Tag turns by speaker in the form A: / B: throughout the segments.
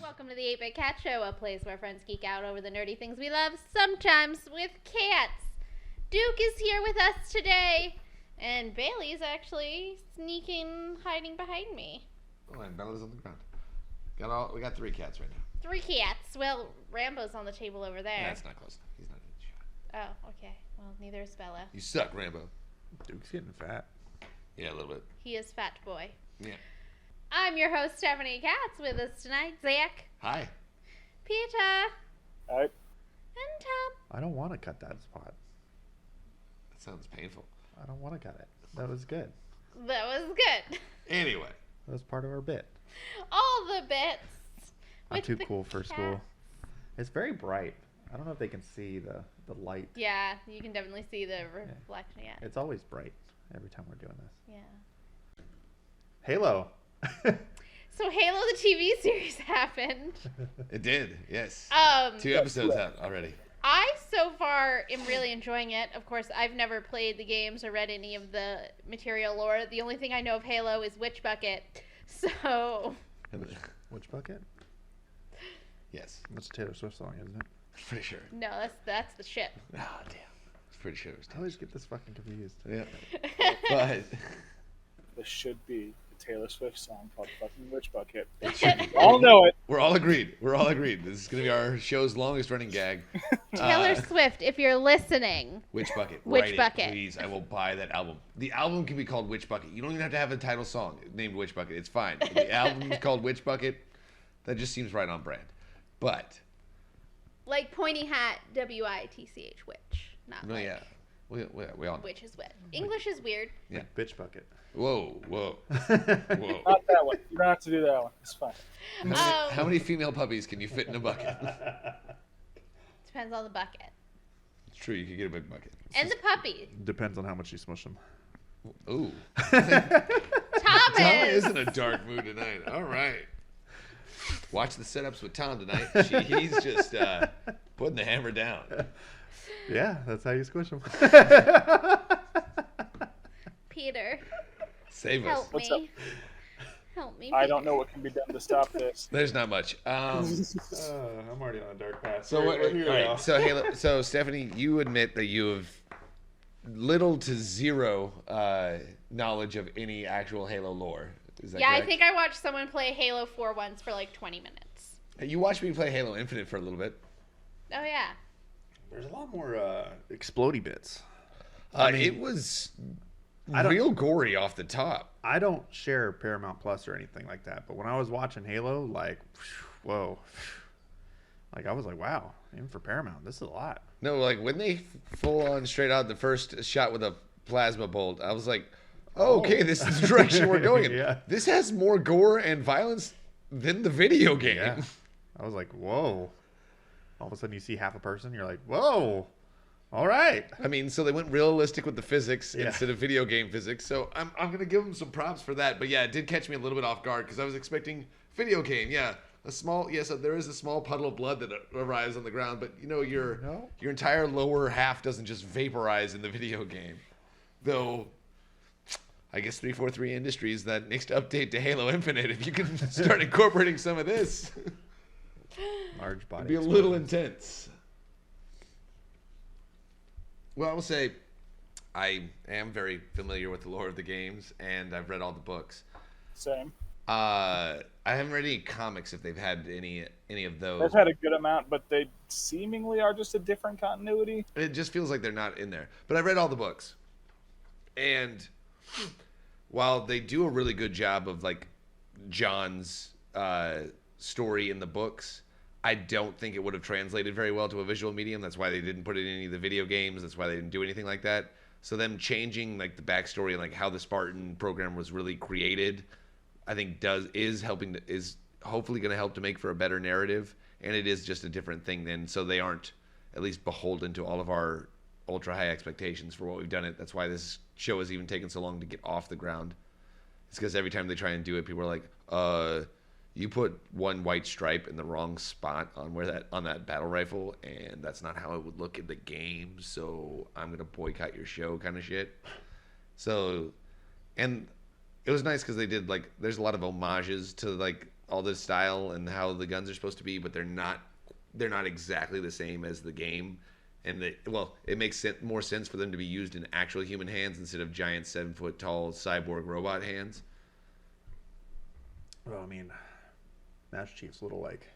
A: Welcome to the 8-Bit Cat Show, a place where friends geek out over the nerdy things we love, sometimes with cats. Duke is here with us today, and Bailey's actually hiding behind me.
B: Oh, and Bella's on the ground. We got 3 cats right now.
A: 3 cats. Well, Rambo's on the table over there.
B: Yeah, that's not close enough. He's not in the shot.
A: Oh, okay. Well, neither is Bella.
B: You suck, Rambo.
C: Duke's getting fat.
B: Yeah, a little bit.
A: He is fat boy.
B: Yeah.
A: I'm your host, Stephanie Katz. With us tonight, Zach,
B: Hi.
A: Peter,
D: Hi.
A: and Tom.
C: I don't want to cut that spot.
B: That sounds painful.
C: I don't want to cut it. That was good.
A: That was good.
B: Anyway.
C: That was part of our bit.
A: All the bits.
C: I'm
A: with
C: too
A: the
C: cool for
A: cat.
C: school. It's very bright. I don't know if they can see the light.
A: Yeah, you can definitely see the reflection. Yeah.
C: It's always bright every time we're doing this.
A: Yeah.
C: Halo.
A: So Halo, the TV series, happened.
B: It did, yes. 2
A: Um,
B: episodes out already.
A: I so far am really enjoying it. Of course, I've never played the games or read any of the material lore. The only thing I know of Halo is Witch Bucket. So.
C: Which bucket?
B: Yes.
C: That's a Taylor Swift song, isn't it?
B: Pretty sure.
A: No, that's the ship.
B: Oh, damn. I was pretty sure it was
C: I always get this fucking confused.
B: Yeah. But
D: This should be a Taylor Swift song called Fucking Witch Bucket.
B: it should be.
D: We all know it.
B: We're all agreed. This is going to be our show's longest running gag.
A: Taylor Swift, if you're listening.
B: Witch Bucket.
A: Witch
B: Write
A: Bucket.
B: It, please. I will buy that album. The album can be called Witch Bucket. You don't even have to have a title song named Witch Bucket. It's fine. If the album is called Witch Bucket. That just seems right on brand. But.
A: Like pointy hat, W-I-T-C-H, witch. Not
B: No,
A: like
B: yeah. We all know.
A: witch is wit. English is weird.
B: Yeah.
C: Bitch bucket.
B: Whoa. Whoa.
D: Not that one. You don't have to do that one. It's fine.
B: How many female puppies can you fit in a bucket?
A: Depends on the bucket.
B: It's true. You could get a big bucket.
A: And the puppy.
C: Depends on how much you smush them.
B: Ooh.
A: Thomas!
B: Tom is in a dark mood tonight. All right. Watch the setups with Tom tonight. He's just putting the hammer down.
C: Yeah, that's how you squish them.
A: Peter,
B: Save us.
A: help
D: What's
A: me. Help me,
D: I don't
A: Peter.
D: know what can be done to stop this.
B: There's not much.
C: I'm already on a dark path.
B: So what? All right. So Halo. So Stephanie, you admit that you have little to zero knowledge of any actual Halo lore. Is that
A: Yeah,
B: correct?
A: I think I watched someone play Halo 4 once for like 20 minutes.
B: You watched me play Halo Infinite for a little bit.
A: Oh, yeah.
C: There's a lot more explodey bits.
B: It was real gory off the top.
C: I don't share Paramount Plus or anything like that, but when I was watching Halo, like, whoa. Like, I was like, wow, even for Paramount, this is a lot.
B: No, like when they full on straight out the first shot with a plasma bolt, I was like, oh, okay, this is the direction we're going in.
C: Yeah.
B: This has more gore and violence than the video game.
C: Yeah. I was like, whoa. All of a sudden you see half a person, you're like, whoa. All right.
B: I mean, so they went realistic with the physics
C: Yeah.
B: instead of video game physics. So I'm going to give them some props for that. But yeah, it did catch me a little bit off guard because I was expecting video game. Yeah, there is a small puddle of blood that arrives on the ground, but your entire lower half doesn't just vaporize in the video game. Though I guess 343 Industries, that next update to Halo Infinite, if you can start incorporating some of this,
C: Large body.
B: it'd be a little intense. Well, I will say I am very familiar with the lore of the games, and I've read all the books.
D: Same.
B: I haven't read any comics if they've had any of those.
D: They've had a good amount, but they seemingly are just a different continuity.
B: It just feels like they're not in there. But I've read all the books. And while they do a really good job of like John's story in the books, I don't think it would have translated very well to a visual medium. That's why they didn't put it in any of the video games. That's why they didn't do anything like that. So them changing like the backstory and like how the Spartan program was really created, I think is hopefully going to help to make for a better narrative. And it is just a different thing then. So they aren't at least beholden to all of our ultra high expectations for what we've done it. That's why this show has even taken so long to get off the ground. It's because every time they try and do it, people are like, you put one white stripe in the wrong spot on that battle rifle, and that's not how it would look in the game, so I'm gonna boycott your show kind of shit. So, and it was nice because they did like there's a lot of homages to like all the style and how the guns are supposed to be, but they're not exactly the same as the game. And it makes more sense for them to be used in actual human hands instead of giant 7-foot-tall cyborg robot hands.
C: Well, I mean, Master Chief's little like,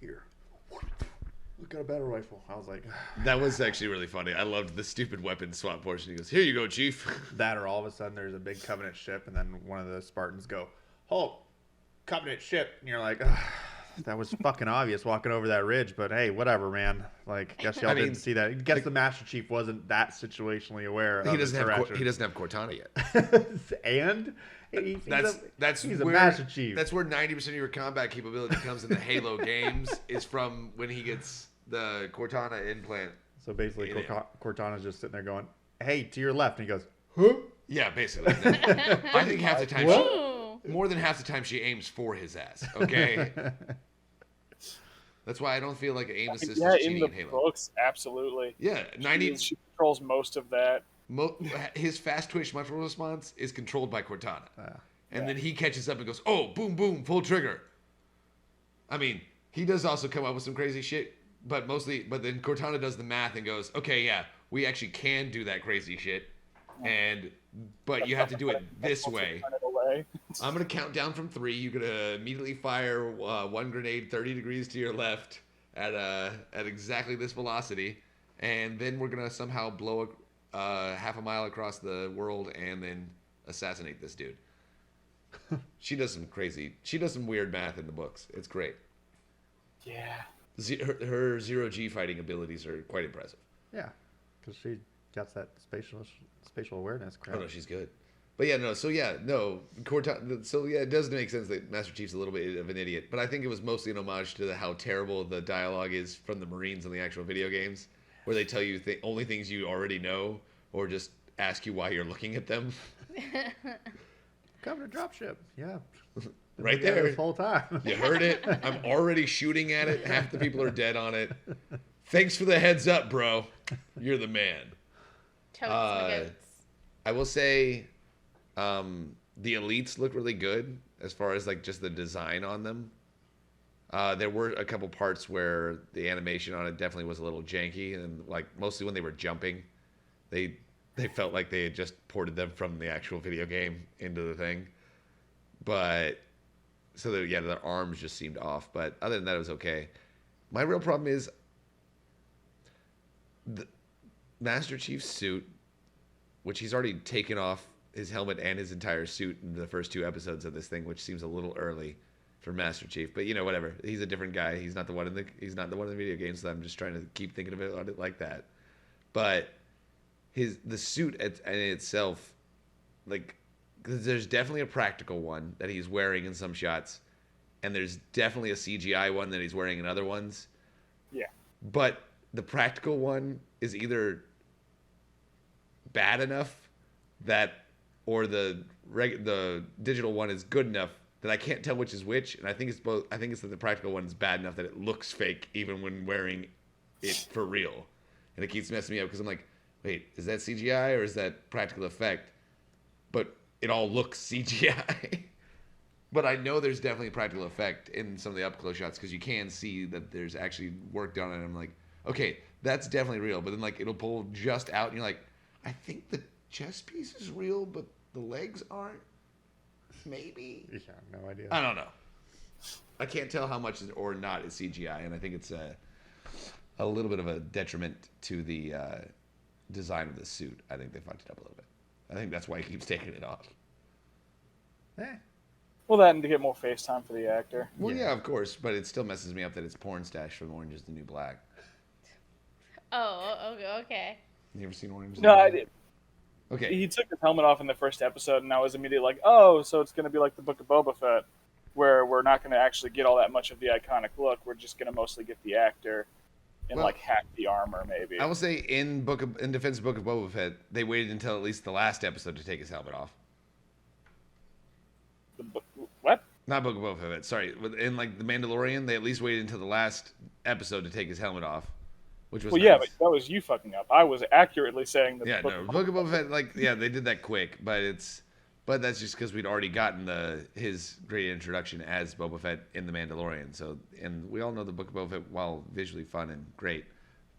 C: here, look at a battle rifle. I was like,
B: That was actually really funny. I loved the stupid weapon swap portion. He goes, "Here you go, Chief."
C: that, or all of a sudden there's a big Covenant ship, and then one of the Spartans go, "Halt, Covenant ship," and you're like, ugh, that was fucking obvious walking over that ridge. But hey, whatever, man. Like, guess y'all didn't see that. Guess the Master Chief wasn't that situationally aware.
B: He doesn't have Cortana yet.
C: And he's a
B: where,
C: Master Chief.
B: That's where 90% of your combat capability comes in the Halo games. Is from when he gets the Cortana implant.
C: So basically, Cortana's just sitting there going, "Hey, to your left," and he goes, "Huh?"
B: Yeah, basically. I think half the time, more than half the time, she aims for his ass. Okay. That's why I don't feel like aim assist is cheating in Halo.
D: Books, absolutely.
B: Yeah, 90.
D: She controls most of that.
B: His fast twitch mushroom response is controlled by Cortana, and then he catches up and goes, "Oh, boom, boom, pull trigger." I mean, he does also come up with some crazy shit, but then Cortana does the math and goes, "Okay, yeah, we actually can do that crazy shit, but you have to do it this way." I'm going to count down from 3. You're going to immediately fire one grenade 30 degrees to your left at exactly this velocity, and then we're going to somehow blow half a mile across the world and then assassinate this dude. She does some weird math in the books. It's great.
D: Yeah.
B: Her zero-G fighting abilities are quite impressive.
C: Yeah, because she got that spatial awareness crap.
B: Oh, no, she's good. But yeah, Cortana. So yeah, it does make sense that Master Chief's a little bit of an idiot. But I think it was mostly an homage to how terrible the dialogue is from the Marines in the actual video games, where they tell you only things you already know, or just ask you why you're looking at them.
C: Covenant dropship. Yeah.
B: Right there.
C: This whole time.
B: You heard it. I'm already shooting at it. Half the people are dead on it. Thanks for the heads up, bro. You're the man.
A: Totes my goats.
B: I will say, the elites look really good as far as like just the design on them. There were a couple parts where the animation on it definitely was a little janky, and like mostly when they were jumping, they felt like they had just ported them from the actual video game into the thing. But so their arms just seemed off. But other than that, it was okay. My real problem is the Master Chief's suit, which he's already taken off his helmet and his entire suit in the first 2 episodes of this thing, which seems a little early for Master Chief. But whatever. He's a different guy. He's not the one in the video games. So I'm just trying to keep thinking about it like that. But the suit in itself, like, there's definitely a practical one that he's wearing in some shots, and there's definitely a CGI one that he's wearing in other ones.
D: Yeah.
B: But the practical one is either bad enough or the digital one is good enough that I can't tell which is which, and I think it's both. I think it's that the practical one is bad enough that it looks fake even when wearing it for real, and it keeps messing me up because I'm like, wait, is that CGI or is that practical effect? But it all looks CGI. But I know there's definitely a practical effect in some of the up close shots because you can see that there's actually work done, and I'm like, okay, that's definitely real. But then like it'll pull just out, and you're like, I think the chest piece is real, but the legs aren't. Maybe.
C: Yeah, no idea.
B: I don't know. I can't tell how much or not is CGI, and I think it's a little bit of a detriment to the design of the suit. I think they fucked it up a little bit. I think that's why he keeps taking it off.
D: Well, that and to get more face time for the actor.
B: Well, yeah, of course, but it still messes me up that it's Porn Stache from Orange is the New Black.
A: Oh, okay.
B: You ever seen Orange is the
D: No,
B: New
D: I
B: Black?
D: did.
B: Okay.
D: He took his helmet off in the first episode, and I was immediately like, oh, so it's going to be like the Book of Boba Fett, where we're not going to actually get all that much of the iconic look. We're just going to mostly get the actor and like hack the armor, maybe.
B: I will say in Defense of Book of Boba Fett, they waited until at least the last episode to take his helmet off.
D: What?
B: Not Book of Boba Fett. Sorry, in like the Mandalorian, they at least waited until the last episode to take his helmet off, which was
D: yeah,
B: nice.
D: but that was you fucking up. I was accurately saying that.
B: Yeah, Book of Boba Fett, like, yeah, they did that quick, but it's But that's just because we'd already gotten his great introduction as Boba Fett in The Mandalorian. So, and we all know the Book of Boba Fett, while visually fun and great,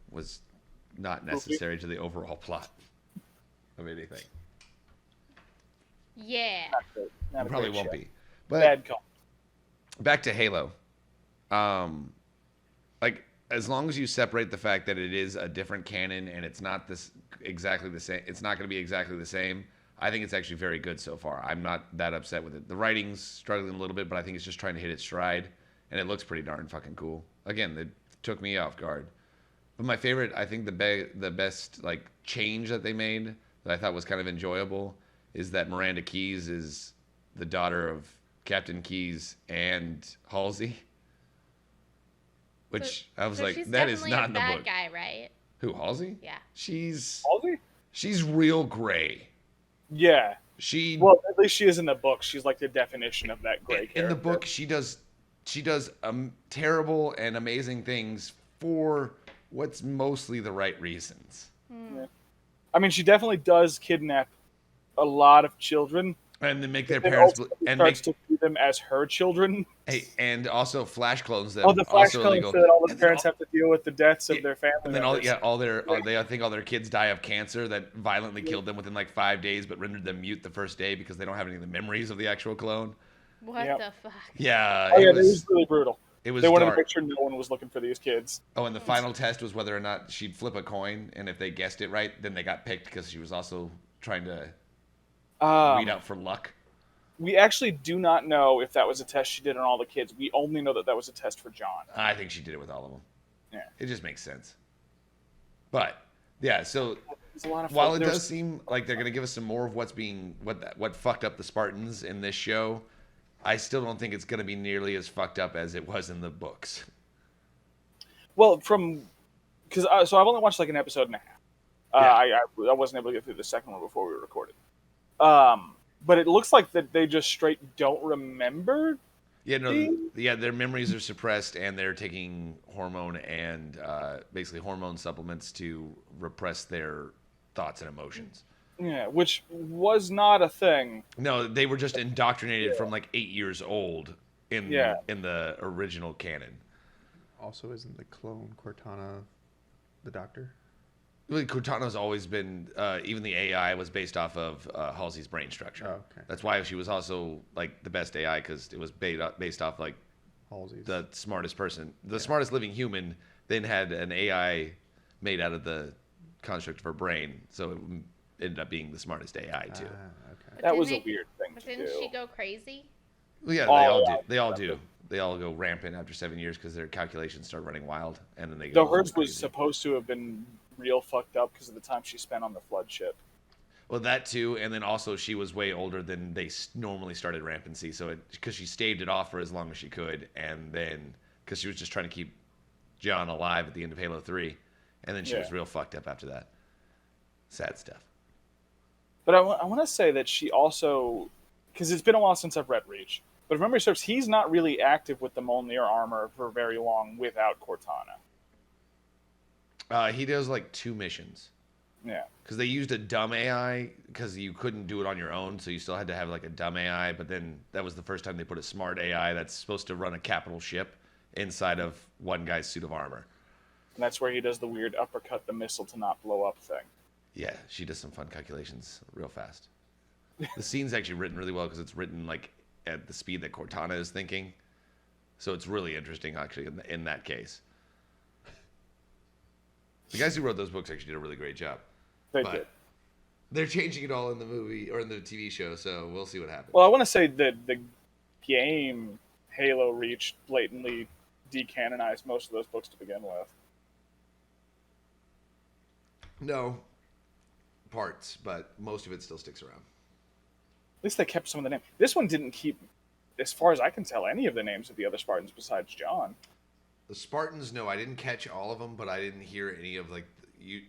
B: was not necessary to the overall plot of anything.
A: Yeah.
D: Not
B: It
D: a
B: probably
D: great
B: won't
D: show.
B: be. But
D: Bad call.
B: back to Halo. Like, as long as you separate the fact that it is a different canon and it's not exactly the same, it's not going to be exactly the same. I think it's actually very good so far. I'm not that upset with it. The writing's struggling a little bit, but I think it's just trying to hit its stride, and it looks pretty darn fucking cool. Again, it took me off guard. But my favorite, I think the best like change that they made that I thought was kind of enjoyable is that Miranda Keyes is the daughter of Captain Keyes and Halsey. Which I was like, that is not in the book.
A: She's definitely a bad guy, right?
B: Who, Halsey?
A: Yeah.
D: Halsey?
B: She's real gray.
D: Yeah.
B: Well,
D: at least she is in the book. She's like the definition of that gray character.
B: In the book, she does terrible and amazing things for what's mostly the right reasons.
D: Yeah. I mean, she definitely does kidnap a lot of children.
B: And then make their parents
D: starts to see them as her children.
B: Hey, and also flash clones them.
D: Oh, the flash
B: also
D: clones
B: illegal.
D: so that all the parents have to deal with the deaths of their family
B: And then
D: members.
B: I think all their kids die of cancer that violently killed them within like 5 days, but rendered them mute the first day because they don't have any of the memories of the actual clone.
A: What the fuck?
B: Yeah.
D: It was really brutal.
B: It was
D: They wanted
B: dark.
D: to make sure no one was looking for these kids.
B: Oh, and the final test was whether or not she'd flip a coin, and if they guessed it right, then they got picked because she was also trying to weed out for luck.
D: We actually do not know if that was a test she did on all the kids. We only know that that was a test for John.
B: I think she did it with all of them.
D: Yeah.
B: It just makes sense. But yeah, so
D: A lot of
B: while it does seem like they're going to give us some more of what fucked up the Spartans in this show, I still don't think it's going to be nearly as fucked up as it was in the books.
D: Well, so I've only watched like an episode and a half. I wasn't able to get through the second one before we recorded. But it looks like that they just straight don't remember.
B: Yeah, their memories are suppressed, and they're taking hormone and basically hormone supplements to repress their thoughts and emotions.
D: Yeah, which was not a thing.
B: No, they were just indoctrinated from like 8 years old in the original canon.
C: Also, isn't the clone Cortana the Doctor?
B: Really, Cortana's always been, even the AI was based off of Halsey's brain structure.
C: Oh, okay.
B: That's why she was also like the best AI, because it was based off like
C: Halsey's.
B: the smartest person, the smartest living human, then had an AI made out of the construct of her brain, so it ended up being the smartest AI too.
C: Okay.
D: That was a weird thing
A: But
D: to do.
A: didn't she go crazy?
B: Well, yeah, they all do. They all go rampant after 7 years because their calculations start running wild, and then they go.
D: Though hers was supposed to have been real fucked up because of the time she spent on the flood ship.
B: Well, that too, and then also she was way older than they normally started rampancy, so because she staved it off for as long as she could, and then because she was just trying to keep John alive at the end of Halo 3, and then she was real fucked up after that. Sad stuff.
D: But I want to say that she also, because it's been a while since I've read Reach, but if memory serves, he's not really active with the Mjolnir armor for very long without Cortana.
B: He does like 2 missions.
D: Yeah.
B: Because they used a dumb AI because you couldn't do it on your own, so you still had to have like a dumb AI. But then that was the first time they put a smart AI that's supposed to run a capital ship inside of one guy's suit of armor.
D: And that's where he does the weird uppercut the missile to not blow up thing.
B: Yeah, she does some fun calculations real fast. The scene's actually written really well because it's written like at the speed that Cortana is thinking. So it's really interesting actually in that case. The guys who wrote those books actually did a really great job.
D: They did.
B: They're changing it all in the movie or in the TV show, so we'll see what happens.
D: Well, I want to say that the game Halo Reach blatantly decanonized most of those books to begin with.
B: No parts, but most of it still sticks around.
D: At least they kept some of the names. This one didn't keep, as far as I can tell, any of the names of the other Spartans besides John.
B: The Spartans, no, I didn't catch all of them, but I didn't hear any of like you.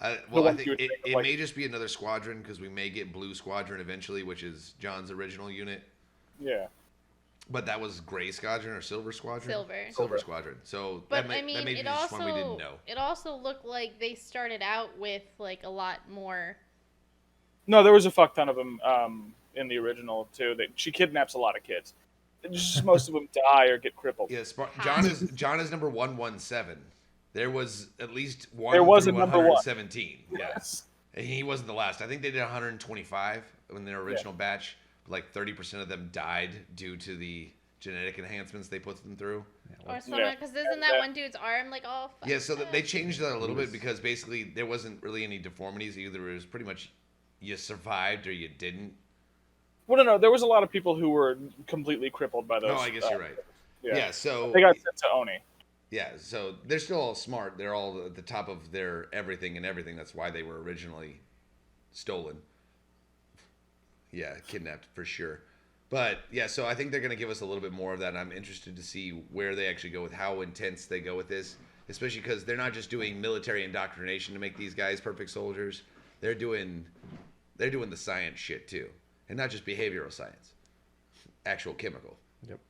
B: I think it may just be another squadron because we may get Blue Squadron eventually, which is John's original unit.
D: Yeah.
B: But that was Gray Squadron or Silver Squadron?
A: Silver
B: Squadron. So
A: but
B: that may be just one we didn't know.
A: It also looked like they started out with like a lot more.
D: No, there was a fuck ton of them. in the original too. That she kidnaps a lot of kids. Just most of them die or get crippled.
B: Yeah, John is number 117. There was at least one
D: There was
B: through
D: a number one.
B: 117. Yes. And he wasn't the last. I think they did 125 in their original batch. Like 30% of them died due to the genetic enhancements they put them through.
A: Or someone, because isn't that one dude's arm like all fucked
B: Yeah, so
A: up?
B: they changed that a little bit because basically there wasn't really any deformities either. It was pretty much you survived or you didn't.
D: Well, no, there was a lot of people who were completely crippled by those.
B: No, I guess you're right.
D: Yeah,
B: so
D: they got sent to Oni.
B: Yeah, so they're still all smart. They're all at the top of their everything and everything. That's why they were originally stolen. Yeah, kidnapped for sure. But yeah, so I think they're going to give us a little bit more of that. And I'm interested to see where they actually go with how intense they go with this, especially because they're not just doing military indoctrination to make these guys perfect soldiers. They're doing the science shit too, and not just behavioral science, actual chemical.
C: Yep.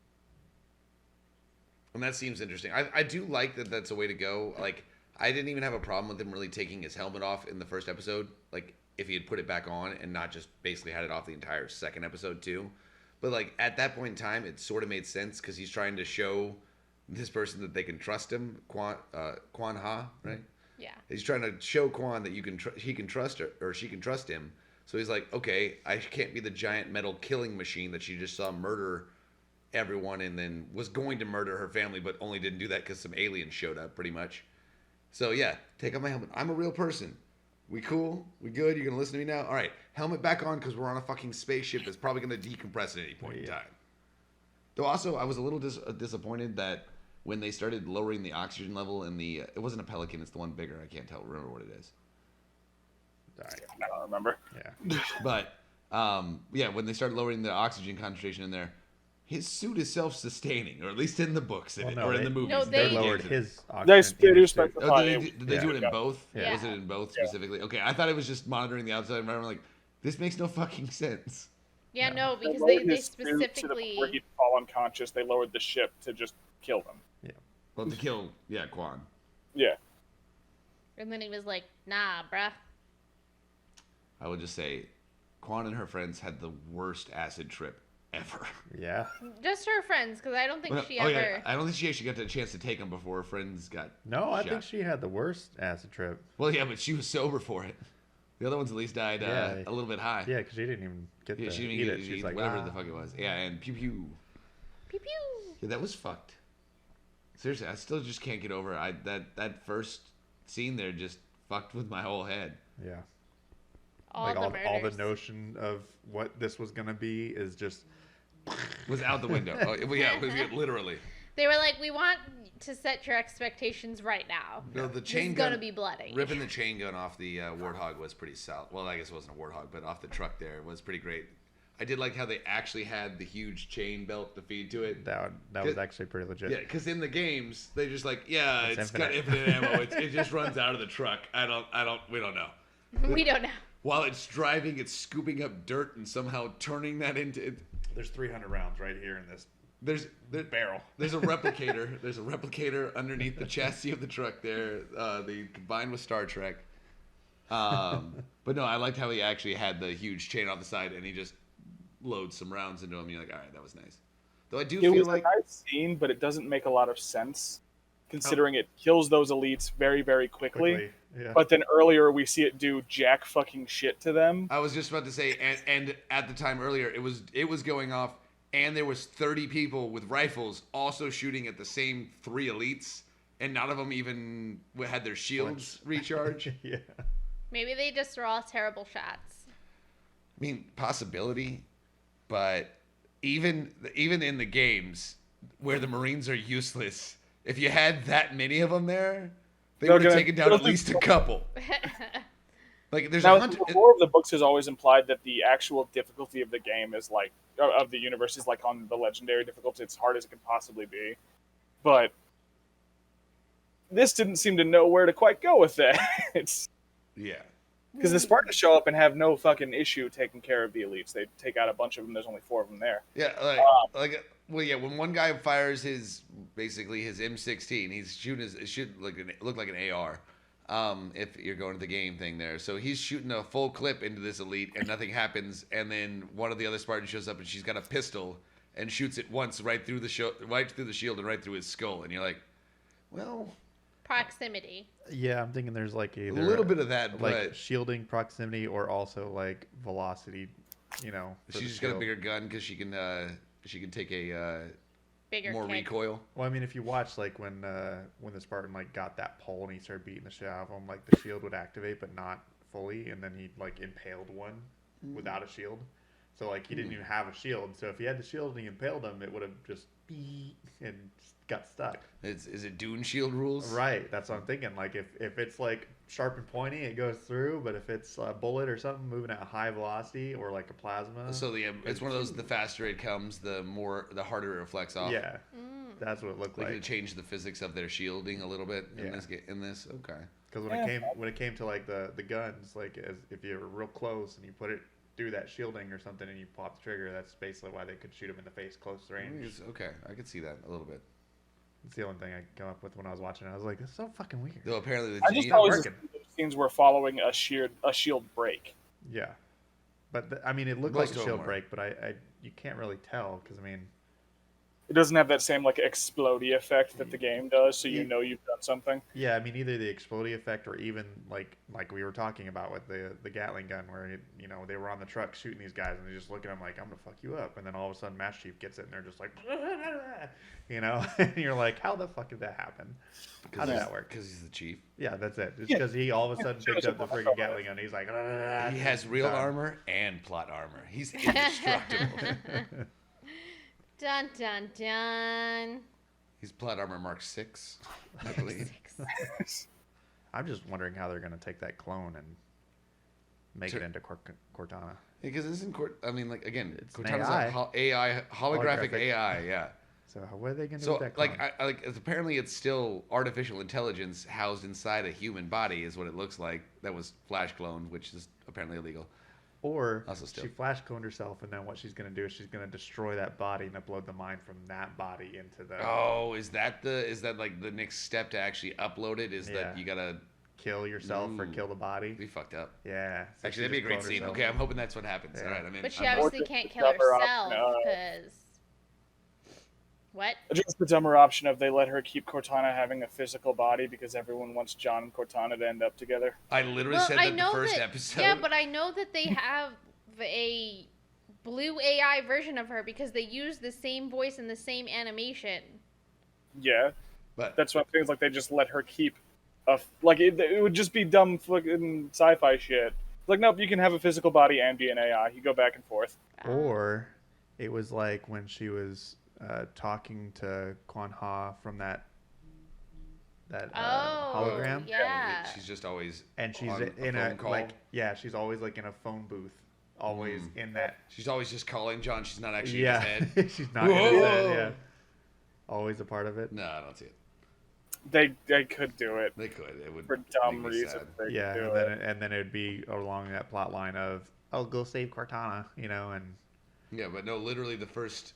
B: And that seems interesting. I do like that that's a way to go. Like, I didn't even have a problem with him really taking his helmet off in the first episode. Like, if he had put it back on and not just basically had it off the entire second episode too. But, like, at that point in time, it sort of made sense because he's trying to show this person that they can trust him, Quan Ha, right?
A: Yeah.
B: He's trying to show Quan that he can trust her, or she can trust him. So he's like, okay, I can't be the giant metal killing machine that she just saw murder everyone and then was going to murder her family, but only didn't do that because some aliens showed up, pretty much. So yeah, take off my helmet. I'm a real person. We cool? We good? You gonna listen to me now? All right, helmet back on because we're on a fucking spaceship that's probably gonna decompress at any point in time. Though also, I was a little disappointed that when they started lowering the oxygen level in the, it wasn't a Pelican, it's the one bigger. I can't remember what it is.
D: I don't remember.
C: Yeah.
B: But yeah, when they started lowering the oxygen concentration in there, his suit is self-sustaining, or at least in the books, or in the movies.
A: No,
C: They
A: They-
C: lowered his
D: They
C: oxygen.
D: do
C: in his suit.
D: specify.
B: Oh, did they do it in both?
A: Yeah.
B: Was it in both specifically? Okay, I thought it was just monitoring the outside environment. Like, this makes no fucking sense.
A: Yeah, no, because
D: lowered
A: they
D: his suit to the
A: specifically.
D: point where he'd fall unconscious. They lowered the ship to just kill him.
B: Well, to kill, Quan.
D: Yeah.
A: And then he was like, nah, bruh.
B: I would just say, Quan and her friends had the worst acid trip ever.
C: Yeah.
A: Just her friends, because I don't think she
B: Oh,
A: ever.
B: yeah. I don't think she actually got the chance to take them before her friends got
C: No, I
B: shot.
C: think she had the worst acid trip.
B: Well, yeah, but she was sober for it. The other ones at least died
C: Yeah.
B: a little bit high.
C: Yeah, because she didn't even get
B: Yeah,
C: to
B: she didn't
C: eat
B: get
C: it.
B: it.
C: She's like,
B: whatever the fuck it was. Yeah, and pew pew.
A: Pew pew.
B: Yeah, that was fucked. Seriously, I still just can't get over it. That first scene there just fucked with my whole head.
C: Yeah.
A: All
C: Like
A: the
C: all
A: murders.
C: the notion of what this was gonna be is just
B: Was out the window. Oh, yeah, literally.
A: They were like, we want to set your expectations right now.
B: No, the
A: This
B: chain
A: is
B: gun.
A: gonna be bloody.
B: Ripping the chain gun off the Warthog was pretty solid. Well, I guess it wasn't a Warthog, but off the truck there was pretty great. I did like how they actually had the huge chain belt to feed to it.
C: that was actually pretty legit.
B: Yeah, because in the games they just like,
C: It's
B: it's got
C: infinite.
B: infinite ammo. It just runs out of the truck. We don't know.
A: We don't know.
B: While it's driving, it's scooping up dirt and somehow turning that into.
C: There's 300 rounds right here in this
B: There's
C: barrel.
B: There's a replicator. There's a replicator underneath the chassis of the truck there. The combined with Star Trek. But no, I liked how he actually had the huge chain on the side and he just loads some rounds into him. You're like, all right, that was nice. Though I do
D: It
B: feel
D: was
B: like
D: a nice scene, but it doesn't make a lot of sense, considering it kills those elites very, very quickly.
C: Yeah.
D: But then earlier we see it do jack fucking shit to them.
B: I was just about to say, and at the time earlier, it was going off, and there was 30 people with rifles also shooting at the same 3 elites, and none of them even had their shields recharge.
C: Yeah.
A: Maybe they just throw all terrible shots.
B: I mean, possibility, but even in the games where the Marines are useless, if you had that many of them there, they would have taken down at least a couple. Like there's
D: Now,
B: a hunter.
D: the lore of the books has always implied that the actual difficulty of the game is like of the universe is like on the legendary difficulty. It's hard as it can possibly be, but this didn't seem to know where to quite go with that. It's
B: Yeah.
D: because the Spartans show up and have no fucking issue taking care of the elites. They take out a bunch of them. There's only 4 of them there.
B: Yeah, well, yeah. When one guy fires his M16, he's shooting it should look like an AR. if you're going to the game thing there. So he's shooting a full clip into this elite, and nothing happens. And then one of the other Spartans shows up, and she's got a pistol and shoots it once right through the shield and right through his skull. And you're like, well,
A: Proximity.
C: Yeah, I'm thinking there's like
B: a little bit of that,
C: like
B: but
C: shielding, proximity, or also like velocity. You know,
B: she's just got a bigger gun because she can take a
A: Bigger
B: more
A: kick.
B: recoil.
C: Well, I mean, if you watch like when the Spartan like got that pole and he started beating the shit out of him, like the shield would activate but not fully, and then he like impaled one without a shield. So like he didn't even have a shield. So if he had the shield and he impaled him, it would have just and got stuck.
B: Is it Dune shield rules?
C: Right, that's what I'm thinking. Like if it's like sharp and pointy, it goes through. But if it's a bullet or something moving at a high velocity or like a plasma,
B: So it's one of those. The faster it comes, the harder it reflects off.
C: yeah, that's what it looked
B: Like
C: like.
B: it changed the physics of their shielding a little bit in
C: Yeah.
B: this. Okay.
C: Because when it came to like the guns, like if you're real close and you put it through that shielding or something and you pop the trigger, that's basically why they could shoot him in the face close range.
B: Okay, I could see that a little bit.
C: It's the only thing I come up with when I was watching it. I was like, "This is so fucking weird."
B: Though apparently
D: I just always assumed those scenes were following a shield break.
C: Yeah, but I mean, it looked
B: Most
C: like a
B: of them
C: shield
B: were.
C: break, but you can't really tell because I mean,
D: It doesn't have that same like explodey effect that the game does, so you know you've done something.
C: yeah, I mean either the exploding effect or even like we were talking about with the Gatling gun, where they were on the truck shooting these guys and they just look at them like, "I'm gonna fuck you up," and then all of a sudden Master Chief gets it and they're just like, and you're like, "How the fuck did that happen? How did that work?"
B: Because he's the chief.
C: Yeah, that's it. It's because he all of a sudden picked up the freaking Gatling gun. He's like,
B: He has real armor and plot armor. He's indestructible.
A: Dun dun dun.
B: He's plot armor Mark 6, I believe.
C: I'm just wondering how they're gonna take that clone and make it into Cortana.
B: Because isn't I mean, like again,
C: It's an
B: Cortana's
C: AI.
B: AI, holographic
C: Holographic.
B: AI, yeah.
C: So what are they gonna do
B: So
C: with that clone?
B: apparently it's still artificial intelligence housed inside a human body is what it looks like. That was flash cloned, which is apparently illegal.
C: Or
B: Also still.
C: she flash cloned herself, and then what she's gonna do is she's gonna destroy that body and upload the mind from that body into the
B: Oh, is that like the next step to actually upload it? Is that you gotta
C: kill yourself or
B: Ooh.
C: kill the body?
B: be fucked up?
C: Yeah. So
B: Actually,
C: she
B: that'd be a
C: just
B: great
C: cloned
B: scene.
C: herself.
B: Okay, I'm hoping that's what happens.
C: Yeah.
B: All right, I'm in.
A: But she
B: I'm in.
A: obviously
D: Or
A: can't
D: just
A: kill
D: cover up,
A: herself
D: no.
A: because. What?
D: Just the dumber option of they let her keep Cortana having a physical body because everyone wants John and Cortana to end up together.
B: I literally
A: Well,
B: said
A: I
B: that the
A: know
B: first
A: that.
B: episode.
A: Yeah, but I know that they have a blue AI version of her because they use the same voice and the same animation.
D: Yeah,
B: But
D: that's what things like they just let her keep it would just be dumb fucking sci-fi shit. Like, nope, you can have a physical body and be an AI. You go back and forth.
C: Or it was like when she was talking to Quan Ha from that hologram,
A: Yeah.
B: she's just always
C: and she's
B: on
C: in
B: a
C: a
B: phone call.
C: like she's always like in a phone booth, always in that.
B: She's always just calling John. She's not actually
C: Yeah,
B: in his head.
C: she's not in his head.
B: Whoa.
C: Yeah, always a part of it.
B: No, I don't see it.
D: They could do it
B: They could. It would
D: for dumb
B: make me
D: reasons.
B: sad.
D: They
C: Yeah,
D: could do
C: and then it'd be along that plot line of, "I'll go save Cortana," and
B: Yeah, but no, literally the first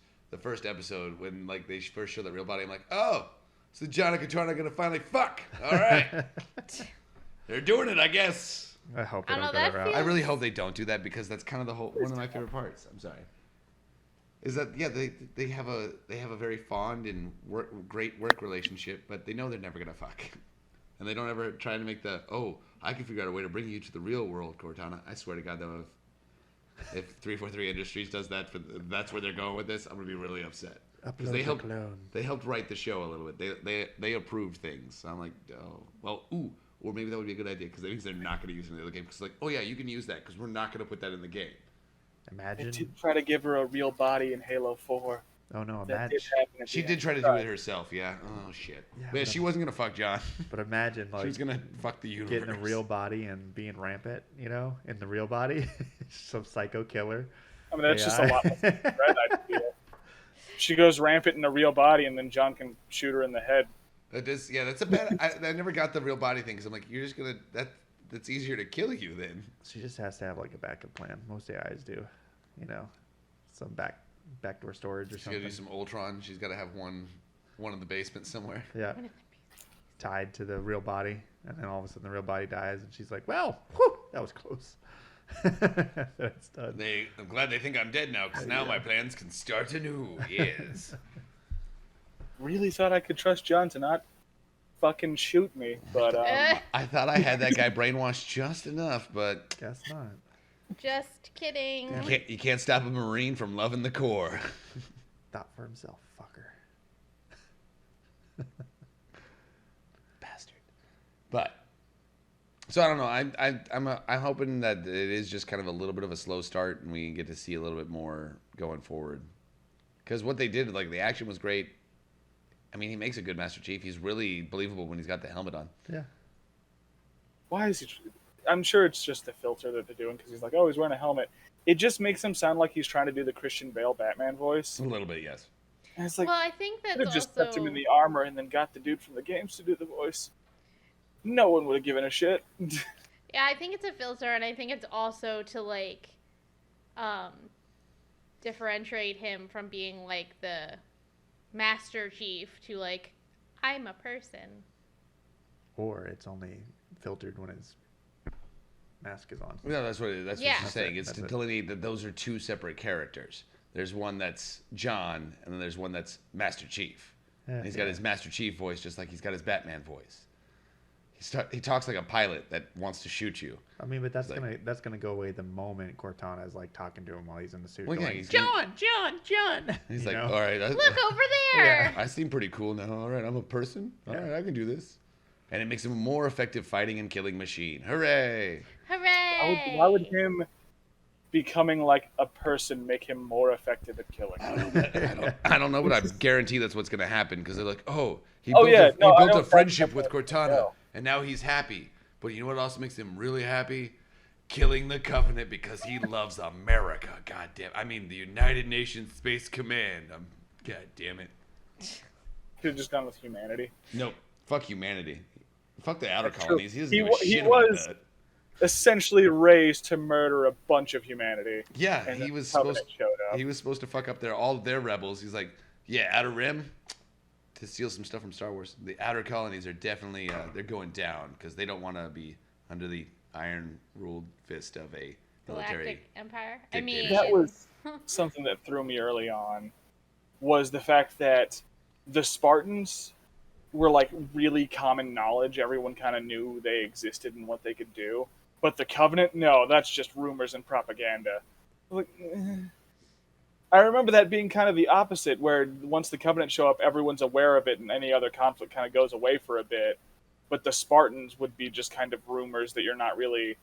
B: episode when like they first show the real body, I'm like, oh, so John and Katana are gonna finally fuck. All right, they're doing it, I guess.
C: I hope they
A: I
C: don't
A: know,
C: go
A: that
C: that route.
A: feels-
B: I really hope they don't do that because that's kind of the whole one of my favorite parts. I'm sorry. Is that they have a very fond and great work relationship, but they know they're never gonna fuck, and they don't ever try to make I can figure out a way to bring you to the real world, Cortana. I swear to God, though, if 343 Industries does that that's where they're going with this, I'm gonna be really upset because they helped write the show a little bit. They approved things. So I'm like, oh well, or maybe that would be a good idea because that means they're not gonna use it in the other game. Because like, oh yeah, you can use that because we're not gonna put that in the game.
D: They
C: Imagine.
D: did try to give her a real body in Halo 4.
C: Oh no,
D: That
C: imagine.
D: did happen at
B: She
D: the
B: did
D: end.
B: try to do it herself, yeah. Oh shit.
C: Yeah,
B: but
C: but-
B: she wasn't gonna fuck John.
C: But imagine
B: She was
C: like
B: gonna fuck the universe.
C: getting a real body and being rampant, in the real body, some psycho killer.
D: I mean, that's just a
C: AI.
D: lot less than the Red idea. She goes rampant in a real body, and then John can shoot her in the head.
B: That's a bad. I never got the real body thing because I'm like, you're just gonna that's easier to kill you then.
C: She just has to have like a backup plan. Most AIs do, some backdoor storage or
B: She's gotta
C: something.
B: do some Ultron. She's gotta have one in the basement somewhere.
C: Yeah. tied to the real body, and then all of a sudden the real body dies, and she's like, "Well, whew, that was close." That's done.
B: I'm glad they think I'm dead now, because now my plans can start anew. Yes.
D: Really thought I could trust John to not fucking shoot me, but
B: I thought I had that guy brainwashed just enough, but
C: Guess not.
A: Just kidding.
B: you can't stop a Marine from loving the Corps.
C: Thought for himself, fucker.
B: Bastard. But so I don't know. I'm hoping that it is just kind of a little bit of a slow start, and we get to see a little bit more going forward. Because what they did, like the action was great. I mean, he makes a good Master Chief. He's really believable when he's got the helmet on.
C: Yeah.
D: why is he? I'm sure it's just the filter that they're doing because he's like, oh, he's wearing a helmet. It just makes him sound like he's trying to do the Christian Bale Batman voice.
B: A little bit, yes.
D: And it's like,
A: Well, I think
D: could
A: that's
D: have just
A: also...
D: kept him in the armor and then got the dude from the games to do the voice. No one would have given a shit.
A: Yeah, I think it's a filter, and I think it's also to, like, differentiate him from being, like, the Master Chief to, like, I'm a person.
C: Or it's only filtered when his mask is on.
B: No, that's what it is. That's
A: Yeah.
B: what she's saying. It's
C: That's
B: to
C: it.
B: delineate that those are two separate characters. There's one that's John, and then there's one that's Master Chief.
C: Yeah.
B: And he's got his Master Chief voice just like he's got his Batman voice. He talks like a pilot that wants to shoot you.
C: I mean, but that's
B: Like-
C: gonna go away the moment Cortana's like talking to him while he's in the suit.
B: Well, yeah,
C: going,
B: he's-
C: John.
B: He's
C: You
B: like,
C: know?
B: all right,
A: Look over there!
B: I seem pretty cool now. All right, I'm a person. All right, I can do this. And it makes him a more effective fighting and killing machine. Hooray!
A: Hooray!
D: Why would him becoming like a person make him more effective at killing?
B: I don't know, but I guarantee that's what's going to happen because they're like, oh, he
D: Oh,
B: built,
D: yeah,
B: he
D: no, I
B: built
D: don't
B: a friendship
D: think
B: with
D: that's
B: Cortana,
D: no.
B: and now he's happy. But you know what also makes him really happy? Killing the Covenant because he loves America. God damn. I mean, the United Nations Space Command. God damn it.
D: Could have just gone with humanity.
B: Nope. Fuck humanity. Fuck the outer
D: That's true.
B: colonies. He doesn't
D: He
B: give a
D: wa- he
B: shit about
D: was-
B: that.
D: Essentially raised to murder a bunch of humanity.
B: Yeah,
D: And
B: he
D: the
B: was
D: Covenant
B: supposed.
D: showed up.
B: He was supposed to fuck up all their rebels. He's like, yeah, Outer Rim, to steal some stuff from Star Wars. The outer colonies are definitely they're going down because they don't want to be under the iron-ruled fist of a military.
A: Galactic Empire? I mean...
B: dictatorship.
D: That was something that threw me early on, was the fact that the Spartans were like really common knowledge. Everyone kind of knew they existed and what they could do. But the Covenant, no, that's just rumors and propaganda. Like, I remember that being kind of the opposite, where once the Covenant show up, everyone's aware of it, and any other conflict kind of goes away for a bit. But the Spartans would be just kind of rumors that you're not really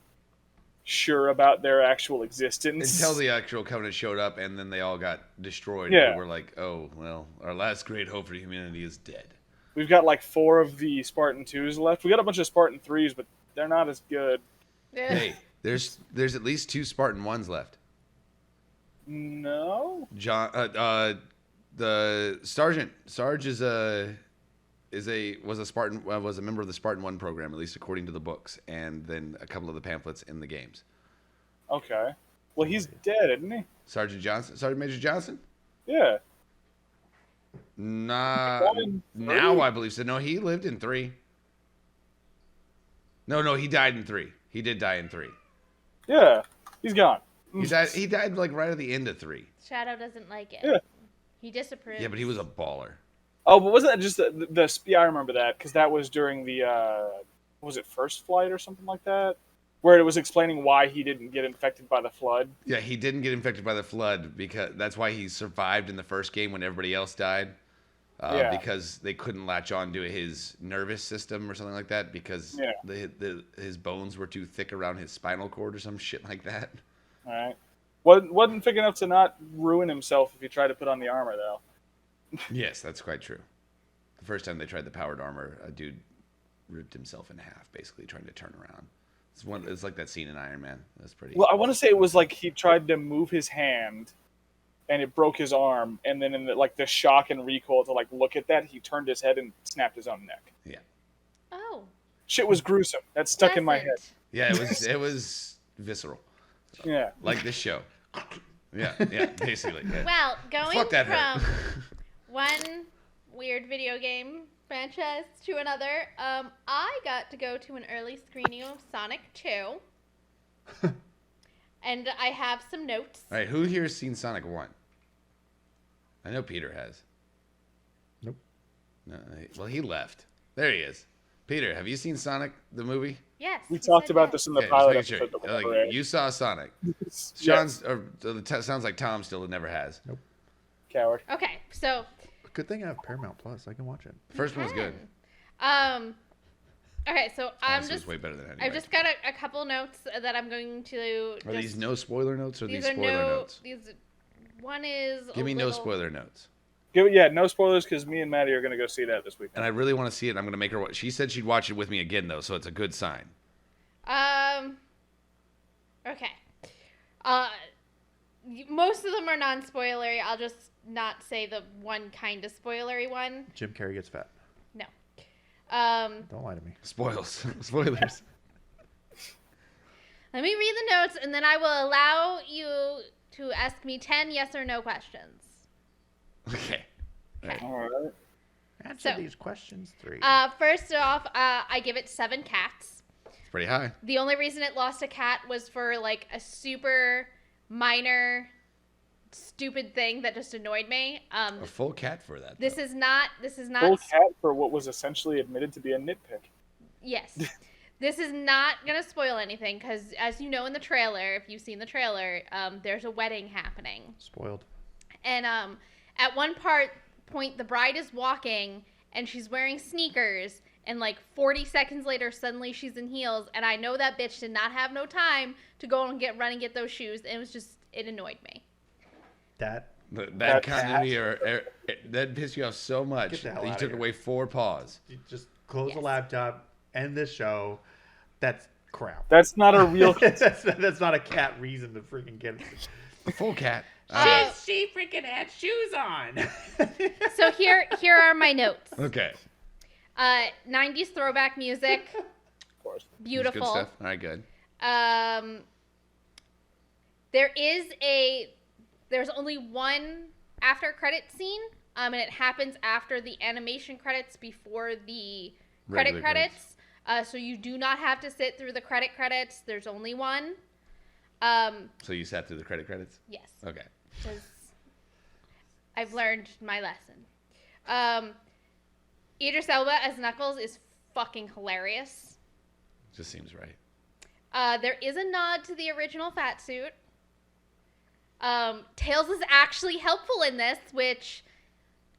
D: sure about their actual existence.
B: Until the actual Covenant showed up, and then they all got destroyed.
D: Yeah.
B: And we're like, oh well, our last great hope for humanity is dead.
D: We've got like 4 of the Spartan 2s left. We got a bunch of Spartan 3s, but they're not as good.
B: Hey, there's at least 2 Spartan 1s left.
D: No?
B: John, the sergeant, Sarge was a Spartan, was a member of the Spartan 1 program, at least according to the books, and then a couple of the pamphlets in the games.
D: Okay. Well, he's dead, isn't he?
B: Sergeant Major Johnson?
D: Yeah.
B: Nah,
D: Born in
B: now
D: 3?
B: I believe so. No, he lived in 3. No, he died in 3. He did die in 3.
D: Yeah. He's gone.
B: He died like right at the end of 3.
A: Shadow doesn't like it.
D: Yeah.
A: He disapproves.
B: Yeah, but he was a baller.
D: Oh, but wasn't that just yeah, I remember that, because that was during the, was it First Flight or something like that? Where it was explaining why he didn't get infected by the Flood.
B: Yeah, he didn't get infected by the Flood because that's why he survived in the first game when everybody else died.
D: Yeah.
B: Because they couldn't latch on to his nervous system or something like that because
D: Yeah.
B: his bones were too thick around his spinal cord or some shit like that.
D: All right. Wasn't thick enough to not ruin himself if he tried to put on the armor, though.
B: Yes, that's quite true. The first time they tried the powered armor, a dude ripped himself in half, basically trying to turn around. It's like that scene in Iron Man. That's pretty.
D: Well, I want to say it was like he tried to move his hand, and it broke his arm. And then in the shock and recoil to like look at that, he turned his head and snapped his own neck.
B: Yeah.
A: Oh.
D: Shit was gruesome. That stuck in my head.
A: Pleasant.
B: Yeah, it was visceral,
D: Yeah.
B: like this show. Yeah, basically. Yeah.
A: Well, going
B: Fuck that hurt.
A: from one weird video game franchise to another. I got to go to an early screening of Sonic 2. And I have some notes.
B: All right, who here has seen Sonic 1? I know Peter has.
C: Nope.
B: No, well, he left. There he is. Peter, have you seen Sonic, the movie?
A: Yes.
D: We
A: he
D: talked
A: said
D: about
A: yes.
D: this in the
B: Okay,
D: pilot
B: just making
D: episode.
B: sure.
D: That we never aired.
B: You saw Sonic.
D: Yes.
B: Sean's, sounds like Tom still never has.
D: Coward.
A: Okay, so
C: Good thing I have Paramount Plus. I can watch it.
B: First one's good.
A: Okay, so
B: Honestly, it's way better than anyway.
A: I've just got a couple notes that I'm going to.
B: Are these no spoiler notes or these
A: are
B: spoiler notes?
A: One is.
B: Give me no spoiler notes.
D: No spoilers because me and Maddie are going to go see that this weekend.
B: And I really want to see it. I'm going to make her. She said she'd watch it with me again, though, so it's a good sign.
A: Okay. Most of them are non-spoilery. I'll just not say the one kind of spoilery one.
C: Jim Carrey gets fat.
A: No.
C: Don't lie to me.
B: Spoilers.
A: Let me read the notes, and then I will allow you to ask me 10 yes or no questions.
B: Okay.
D: All right.
C: Answer
A: So,
C: these questions 3.
A: First off, I give it 7 cats.
B: It's pretty high.
A: The only reason it lost a cat was for like a super minor, stupid thing that just annoyed me.
B: A full cat for that.
A: This
B: though.
A: is not.
D: Full cat for what was essentially admitted to be a nitpick.
A: Yes. This is not going to spoil anything because, as you know in the trailer, if you've seen the trailer, there's a wedding happening.
C: Spoiled.
A: And at one point, the bride is walking and she's wearing sneakers. And like 40 seconds later, suddenly she's in heels. And I know that bitch did not have no time to go and run and get those shoes. And it annoyed me.
C: That
B: That continuity that pissed you off so much
C: Get the hell
B: that you
C: outta
B: took
C: here.
B: away 4 paws.
C: you just close
A: Yes.
C: the laptop, end this show. That's crap.
D: That's not a real.
C: that's not a cat reason to freaking get it.
B: A full cat.
C: She freaking had shoes on.
A: So here are my notes.
B: Okay.
A: 90s throwback music.
D: Of course.
B: That's
A: Beautiful.
B: good stuff. All right, good.
A: There's only one after credit scene, and it happens after the animation credits before the credit
B: Regular
A: credits. So you do not have to sit through the credits. There's only one.
B: So you sat through the credits?
A: Yes,
B: Okay.
A: because I've learned my lesson. Idris Elba as Knuckles is fucking hilarious.
B: Just seems right.
A: There is a nod to the original fat suit. Tails is actually helpful in this, which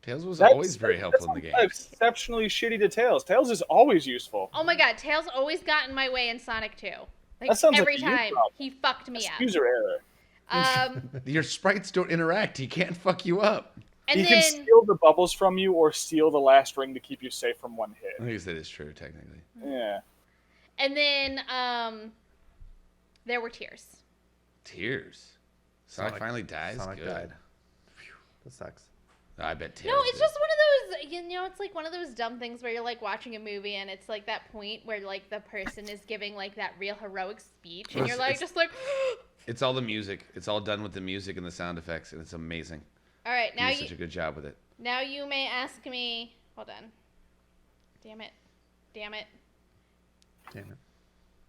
B: Tails was always very helpful in the game.
D: Exceptionally shitty to Tails. Tails is always useful.
A: oh my god, Tails always got in my way in Sonic 2. Like
D: That sounds like
A: every
D: a you
A: time
D: problem.
A: he fucked me up.
D: User error.
B: Your sprites don't interact. He can't fuck you up.
A: And
D: He
A: then
D: can steal the bubbles from you or steal the last ring to keep you safe from one
B: I
D: hit.
B: guess that is true, technically.
D: Yeah.
A: and then there were tears.
B: Tears. Sonic finally dies?
C: Sonic
B: Good.
C: died. Phew, that sucks.
B: I bet Tails
A: No, it's
B: did.
A: just one of those, it's like one of those dumb things where you're like watching a movie and it's like that point where like the person is giving like that real heroic speech and
B: Well,
A: you're like
B: it's-
A: just like
B: It's all the music. It's all done with the music and the sound effects, and it's amazing.
A: all right,
B: He
A: now
B: did such a good job with it.
A: now you may ask me, hold on. Damn it.
C: Damn it.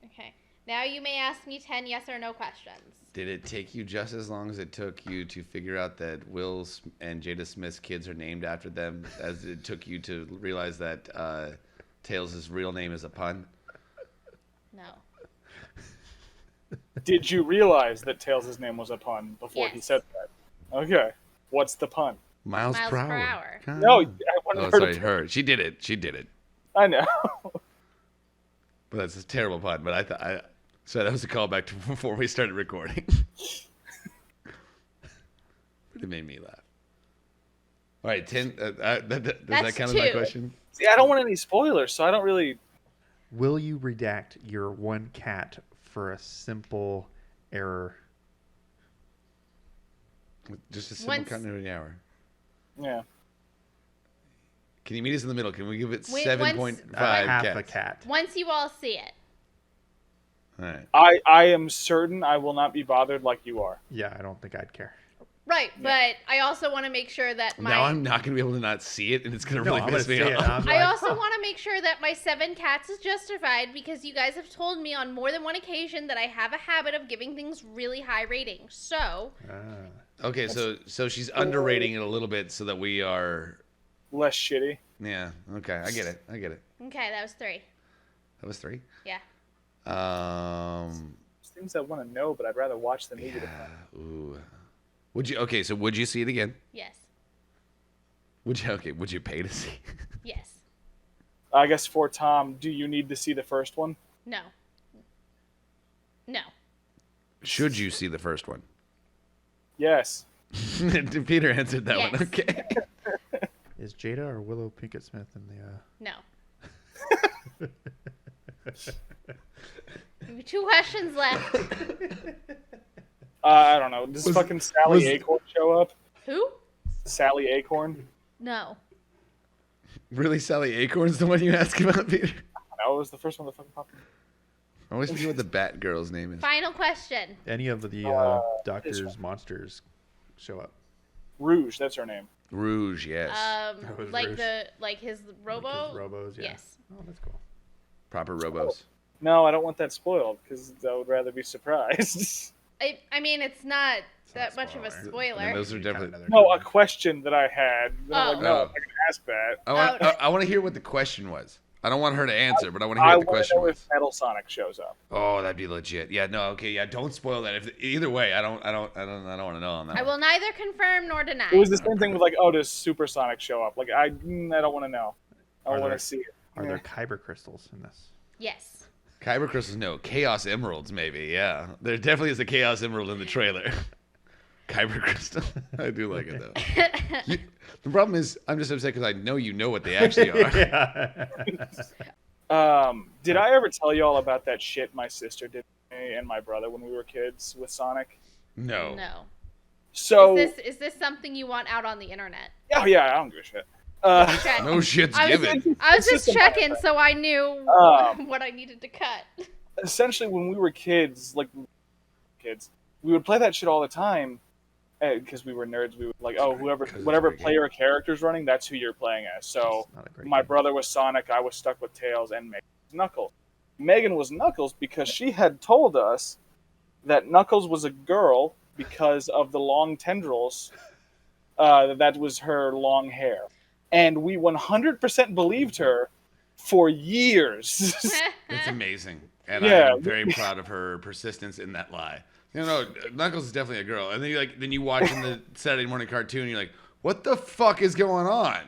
A: Okay. Now you may ask me 10 yes or no questions.
B: Did it take you just as long as it took you to figure out that Will and Jada Smith's kids are named after them as it took you to realize that Tails' real name is a pun?
A: No.
D: Did you realize that Tails' name was a pun before he
A: Yes.
D: said that? Okay. What's the pun?
B: Miles per hour.
A: hour.
B: Come
D: No, I
B: on.
D: wanted
B: Oh,
D: her
B: sorry,
D: to.
B: her. She did it. She did it.
D: I know.
B: But that's a terrible pun. But I thought, so that was a callback to before we started recording. But it made me laugh. All right, 10. Does that
A: That's
B: count as my
A: 2.
B: question?
D: See, I don't want any spoilers, so I don't really.
C: Will you redact your one cat for a simple error?
B: Just a simple
A: Once-
B: continuity hour.
D: Yeah.
B: Can you meet us in the middle? Can we give it
A: Wait,
B: 7.5
C: Half
B: cats?
C: a cat.
A: Once you all see it.
B: All right.
D: I am certain I will not be bothered like you are.
C: Yeah, I don't think I'd care.
A: Right, but I also want to make sure that
B: Now I'm not going to be able to not see it, and it's going to
C: No,
B: really
C: I'm gonna
B: piss me
C: see it,
B: off.
C: and I'm
A: I
C: like,
A: also want to make sure that my 7 cats is justified because you guys have told me on more than one occasion that I have a habit of giving things really high ratings. So,
B: Okay, so she's underrating it a little bit so that we are...
D: Less shitty.
B: Yeah, okay, I get it.
A: okay, that was 3.
B: That was 3?
A: Yeah.
D: Things I want to know, but I'd rather watch the movie.
B: Yeah, ooh. Would you see it again?
A: Yes.
B: Would you pay to see?
A: Yes.
D: I guess for Tom, do you need to see the first one?
A: No. No.
B: Should you see the first one?
D: Yes.
B: Peter answered that
A: Yes.
B: one. Okay.
C: is Jada or Willow Pinkett Smith in the?
A: No. 2 questions left.
D: I don't know. Does fucking Sally Acorn show up?
A: Who?
D: Sally Acorn?
A: No.
B: Really, Sally Acorn's the one you ask about, Peter?
D: That was the first one that fucking popped in.
B: I always forget what the Bat Girl's name is.
A: Final question.
C: Any of the Doctor's monsters show up?
D: Rouge, that's her name.
B: Rouge, yes.
C: was
A: Like
C: Rouge.
A: his robo.
C: Like his robos, yeah.
A: Yes.
C: Oh, that's cool.
B: Proper robos.
D: No, I don't want that spoiled because I would rather be surprised.
A: I mean, it's not
C: It's
A: that
C: not
A: much of a
C: spoiler.
A: spoiler.
B: And those are definitely...
D: No, a question that I had. I'm like, no,
B: Oh.
D: I'm not gonna ask that.
B: I want to hear what the question was. I don't want her to answer, but I want to hear
D: I
B: what the
D: want to
B: question
D: know
B: was.
D: if Metal Sonic shows up.
B: Oh, that'd be legit. Yeah, no, okay, yeah, don't spoil that. If either way, I don't want to know on that.
A: I will neither confirm nor deny.
D: It was the same thing with like, oh, does Super Sonic show up? Like, I don't want to know. I
C: Are
D: want
C: there-
D: to see it.
C: Are there kyber crystals in this?
A: Yes.
B: Kyber crystals, no. Chaos emeralds, maybe. Yeah, there definitely is a chaos emerald in the trailer. Kyber crystal. I do like it though. The problem is, I'm just upset because I know you know what they actually are.
C: Yeah.
D: Did I ever tell you all about that shit my sister did to me and my brother when we were kids with Sonic?
B: No.
A: No.
D: So,
A: Is this something you want out on the internet?
D: oh yeah, I don't give a shit.
A: Check.
B: No shit's
A: I was,
B: given.
A: I was
D: It's
A: just
D: just a
A: checking so I knew what I needed to cut.
D: Essentially, when we were kids, we would play that shit all the time because we were nerds. We would like, oh, whatever player or character's running, that's who you're playing as. So
C: Not a great
D: my
C: game.
D: brother was Sonic, I was stuck with Tails, and Megan was Knuckles. Megan was Knuckles because she had told us that Knuckles was a girl because of the long tendrils. That was her long hair. And we 100% believed her for years.
B: It's amazing, and
D: Yeah.
B: I'm very proud of her persistence in that lie. No, Knuckles is definitely a girl. And then you watch in the Saturday morning cartoon, and you're like, what the fuck is going on?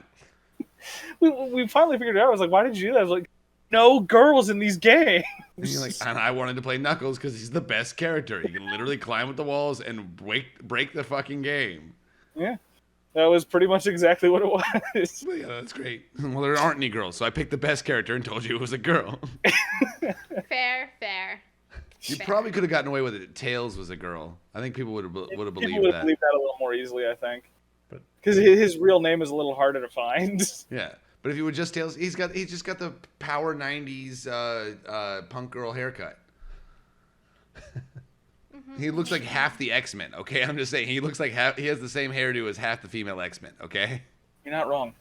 D: we finally figured it out. I was like, why did you do that? I was like, no girls in these games.
B: And you're like, and I wanted to play Knuckles because he's the best character. He can literally climb up the walls and break the fucking game.
D: Yeah. That was pretty much exactly what it was.
B: Well, yeah, that's great. Well, there aren't any girls, so I picked the best character and told you it was a girl.
A: Fair.
B: You probably could have gotten away with it. Tails was a girl. I think people would have
D: People
B: believed
D: would have
B: that.
D: believed that a little more easily, I think.
C: But-
D: Because his real name is a little harder to find.
B: Yeah, but if you would just Tails, he's just got the power '90s punk girl haircut. He looks like half the X-Men. Okay, I'm just saying he looks like he has the same hairdo as half the female X-Men. Okay,
D: You're not wrong.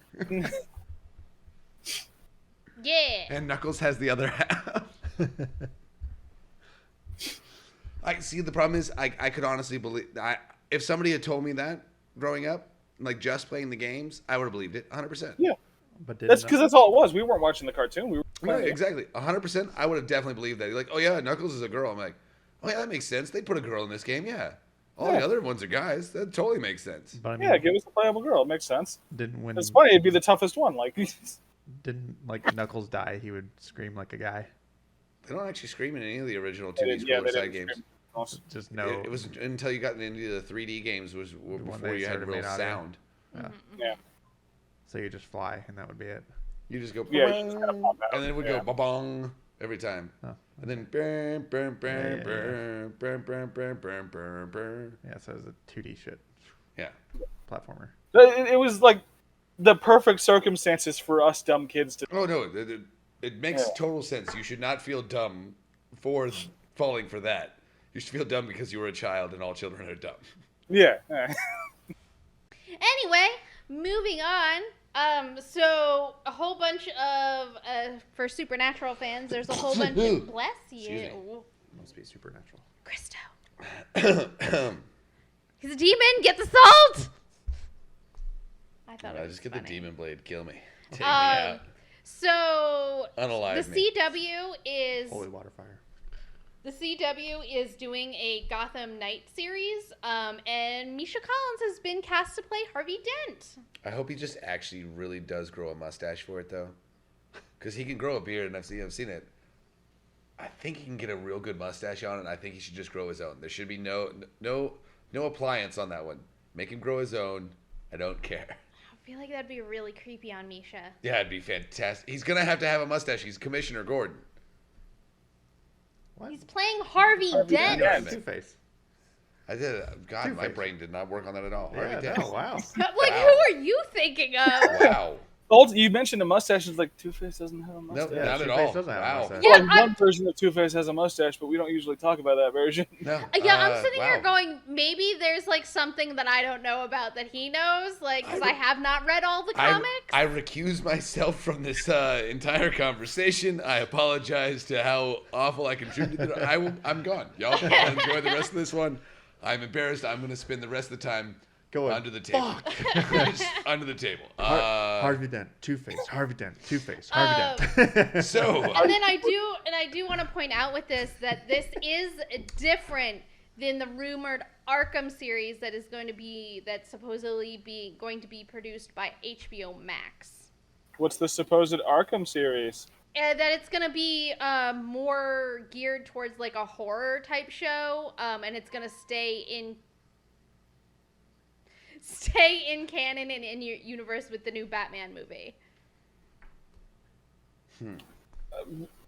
A: Yeah.
B: and Knuckles has the other half. I see. The problem is, I could honestly believe. If somebody had told me that growing up, like just playing the games, I would have believed it 100%.
D: Yeah.
C: But
D: That's because that's all it was. We weren't watching the cartoon. We were
B: Yeah,
D: playing the game.
B: exactly. 100%. I would have definitely believed that. You're like, oh yeah, Knuckles is a girl. I'm like, oh yeah, that makes sense. They put a girl in this game. Yeah. All the
D: Yeah.
B: other ones are guys. That totally makes sense.
C: But I mean,
D: Yeah, give us a playable girl. It makes sense.
C: didn't
D: It's funny. It'd be the toughest one. Like,
C: didn't like Knuckles die, he would scream like a guy.
B: They don't actually scream in any of the original
D: they
B: 2D
D: didn't- yeah,
B: scroller
D: they
B: side
D: didn't
B: games.
D: scream.
C: Just no.
B: It was until you got into the 3D games was
C: one
B: before
C: they
B: you had
C: started
B: real
C: made audio.
B: sound.
D: Yeah.
C: So you just fly, and that would be it.
B: You just go,
D: Yeah, you just gotta pop out.
B: and then it would
D: Yeah.
B: go ba-bong every time.
C: Oh.
B: And then burn, burn, burn,
C: Yeah.
B: burn, burn, burn, burn, burn, burn, burn.
C: Yeah, so it was a 2D shit
B: Yeah.
C: platformer.
D: It was like the perfect circumstances for us dumb kids to.
B: Oh no, it makes
D: Yeah.
B: total sense. You should not feel dumb for falling for that. You should feel dumb because you were a child, and all children are dumb.
D: Yeah.
A: Anyway, moving on. So a whole bunch of for Supernatural fans, there's a whole bunch of bless
B: Excuse me.
A: you,
C: Must be supernatural.
A: Christo. He's a demon. Get the salt. I thought it was
B: just get
A: funny.
B: the demon blade. Kill me. Take me out.
A: So
B: Unalive
A: the
B: me.
A: CW is
C: Holy water fire.
A: The CW is doing a Gotham Knight series, and Misha Collins has been cast to play Harvey Dent.
B: I hope he just actually really does grow a mustache for it, though. Because he can grow a beard, and I've seen it. I think he can get a real good mustache on it, and I think he should just grow his own. There should be no appliance on that one. Make him grow his own. I don't care.
A: I feel like that'd be really creepy on Misha.
B: Yeah, it'd be fantastic. He's going to have a mustache. He's Commissioner Gordon.
C: What?
A: He's playing Harvey Dent.
B: Dent.
C: Two-Face.
B: I did. God, my
C: Two-Face.
B: brain did not work on that at all.
C: Yeah,
B: Harvey Dent.
C: no, wow.
A: Like,
B: Wow.
A: who are you thinking of?
B: Wow.
D: You mentioned a mustache. It's like Two-Face doesn't have a
B: No,
D: mustache.
B: not at
C: Two-Face
B: all.
C: doesn't have a
B: Wow.
C: mustache.
A: Yeah,
D: Well, one version of Two-Face has a mustache, but we don't usually talk about that version.
B: No.
A: Yeah, I'm sitting
B: wow.
A: here going, maybe there's like something that I don't know about that he knows, like, because I have not read all the comics.
B: I recuse myself from this entire conversation. I apologize to how awful I contributed. I'm gone. Y'all enjoy the rest of this one. I'm embarrassed. I'm going to spend the rest of the time under the table. Just under the table.
C: Harvey Dent, Two-Face, Harvey Dent, Two-Face, Harvey Dent.
B: So,
A: And then I do want to point out with this that this is different than the rumored Arkham series that's supposedly going to be produced by HBO Max.
D: What's the supposed Arkham series?
A: And that it's gonna be more geared towards like a horror type show, and it's gonna stay in canon and in your universe with the new Batman movie.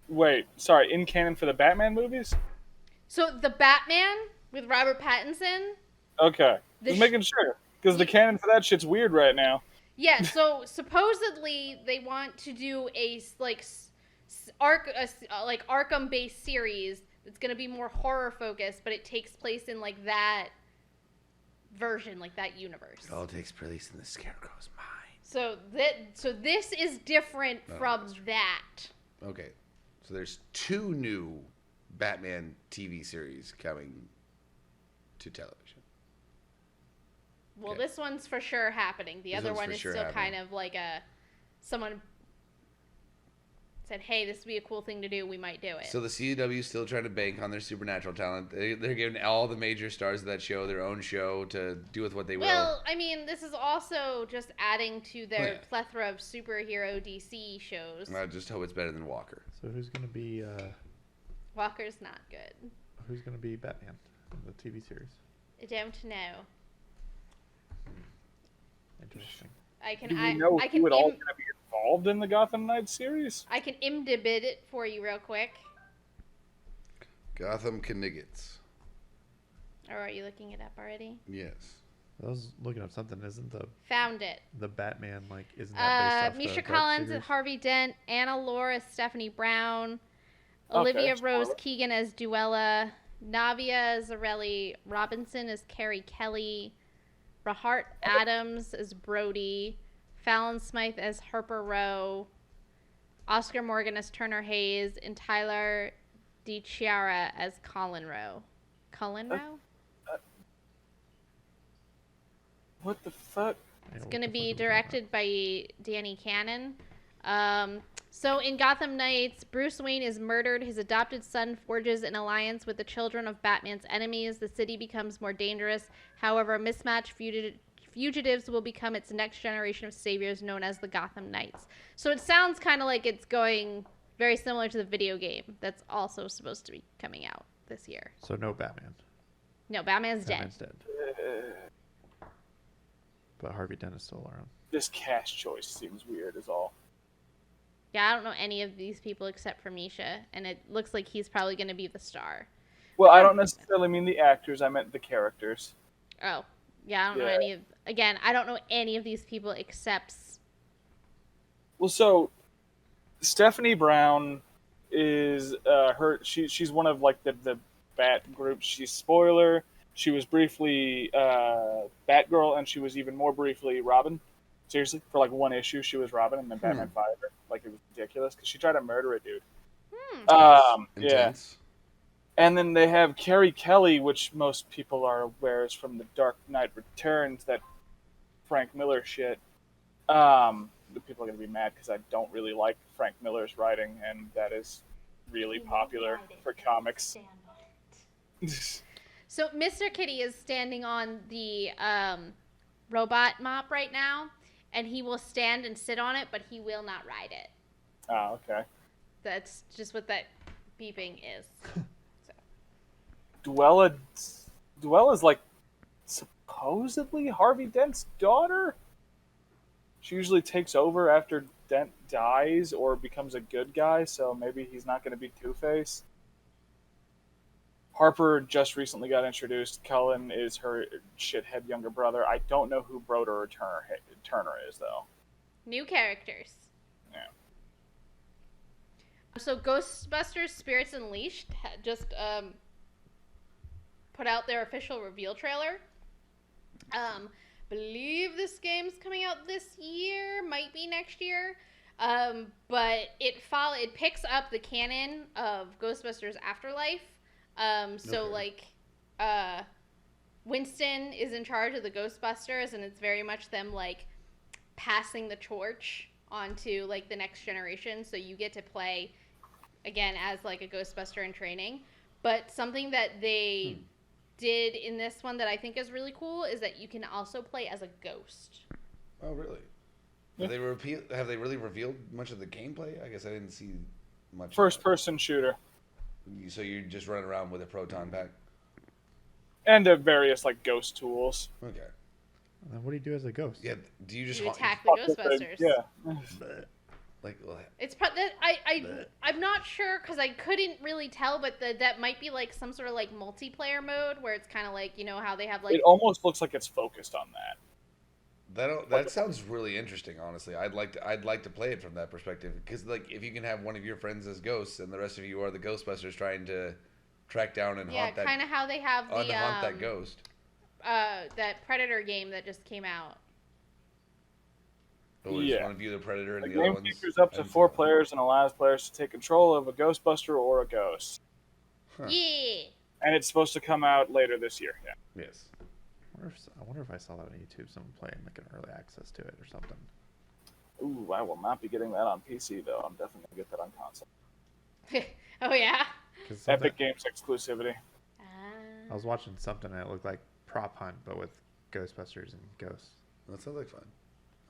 D: Wait, sorry, in canon for the Batman movies?
A: So the Batman with Robert Pattinson.
D: Okay,
A: The
D: just making sure, because the canon for that shit's weird right now.
A: Yeah, so supposedly they want to do a Arkham based series that's gonna be more horror focused, but it takes place in like that version, like that universe.
B: it all takes place in the Scarecrow's mind.
A: So this is different from that.
B: Okay. So there's 2 new Batman TV series coming to television.
A: Well,
B: Okay.
A: this one's for sure happening. The other
B: one's
A: one
B: for
A: is
B: sure
A: still
B: happening.
A: kind of like someone said, "Hey, this would be a cool thing to do. We might do it."
B: So the CW is still trying to bank on their supernatural talent. They're giving all the major stars of that show their own show to do with what they will.
A: Well, I mean, this is also just adding to their
B: Yeah.
A: plethora of superhero DC shows.
B: I just hope it's better than Walker.
C: So who's gonna be
A: Walker's not good.
C: Batman in the TV series?
A: I don't know.
C: Interesting.
D: Do we know
A: I can
D: who at all going to be involved in the Gotham Knights series?
A: I can IMDb it for you real quick.
B: Gotham Kniggets.
A: Or are you looking it up already?
B: Yes.
C: I was looking up something. Isn't
A: Found it.
C: the Batman isn't that based off
A: Misha
C: the Dark
A: Collins
C: series?
A: as Harvey Dent, Anna Laura as Stephanie Brown,
D: Okay,
A: Olivia
D: spoiler.
A: Rose Keegan as Duella, Navia Zarelli Robinson as Carrie Kelly, Rahart Adams as Brody, Fallon Smythe as Harper Rowe, Oscar Morgan as Turner Hayes, and Tyler DiChiara as Colin Rowe. Colin Rowe?
D: What the fuck?
C: Yeah,
A: It's
C: what
A: going to
C: the
A: be
C: fuck are we talking
A: directed by Danny Cannon. So in Gotham Knights, Bruce Wayne is murdered. His adopted son forges an alliance with the children of Batman's enemies. The city becomes more dangerous. However, mismatched fugitives will become its next generation of saviors known as the Gotham Knights. So it sounds kind of like it's going very similar to the video game that's also supposed to be coming out this year.
C: about? So no Batman.
A: No, Batman's dead.
C: Batman's dead. But Harvey Dent is still around.
D: This cast choice seems weird is all.
A: Yeah, I don't know any of these people except for Misha, and it looks like he's probably going to be the star.
D: Well, I don't necessarily mean the actors. I meant the characters.
A: Oh, yeah, I don't know
D: Yeah.
A: any of... Again, I don't know any of these people except...
D: Well, so Stephanie Brown is she's one of like the Bat group. She's spoiler. She was briefly Batgirl, and she was even more briefly Robin. Seriously, for like one issue, she was Robin, and then Batman fired her. Like, it was ridiculous because she tried to murder a dude. Yeah.
B: Intense.
D: And then they have Carrie Kelly, which most people are aware is from The Dark Knight Returns, that Frank Miller shit. The people are going to be mad because I don't really like Frank Miller's writing, and that is really popular for comics.
A: So Mr. Kitty is standing on the robot mop right now, and he will stand and sit on it, but he will not ride it.
D: Oh, okay.
A: That's just what that beeping is.
D: Duella is like supposedly Harvey Dent's daughter. She usually takes over after Dent dies or becomes a good guy, so maybe he's not going to be Two-Face. Harper just recently got introduced. Cullen is her shithead younger brother. I don't know who Broder or Turner is, though.
A: New characters.
D: Yeah.
A: So Ghostbusters Spirits Unleashed just put out their official reveal trailer. Believe this game's coming out this year, might be next year. But it picks up the canon of Ghostbusters Afterlife. Winston is in charge of the Ghostbusters, and it's very much them like passing the torch onto like the next generation. So you get to play again as like a Ghostbuster in training. But something that they did in this one that I think is really cool is that you can also play as a ghost.
B: Oh, really?
D: Yeah.
B: Have they really revealed much of the gameplay? I guess I didn't see much.
D: First-person shooter.
B: So you're just running around with a proton pack?
D: And various like ghost tools.
B: Okay.
C: Then what do you do as a ghost?
B: Yeah. Do you just
A: You attack the Ghostbusters.
D: Yeah.
B: like?
A: It's I'm not sure because I couldn't really tell, but that might be like some sort of like multiplayer mode where it's kind of like, you know how they have like
D: It almost looks like it's focused on that.
B: That sounds really interesting. Honestly, I'd like to play it from that perspective because like if you can have one of your friends as ghosts and the rest of you are the Ghostbusters trying to track down and haunt that.
A: kind of how they have the
B: haunt that ghost.
A: That Predator game that just came out.
B: Or is one of you the Predator and
D: The
B: the other
D: game
B: one's
D: features up to 4 players and allows players to take control of a Ghostbuster or a ghost.
B: Huh.
A: Yeah.
D: And it's supposed to come out later this year. Yeah.
B: Yes.
C: I wonder if I saw that on YouTube, someone playing like an early access to it or something.
D: Ooh, I will not be getting that on PC though. I'm definitely gonna get that on console.
A: Oh yeah.
D: Epic Games exclusivity.
C: I was watching something and it looked like Prop Hunt, but with Ghostbusters and ghosts.
B: That sounds like fun.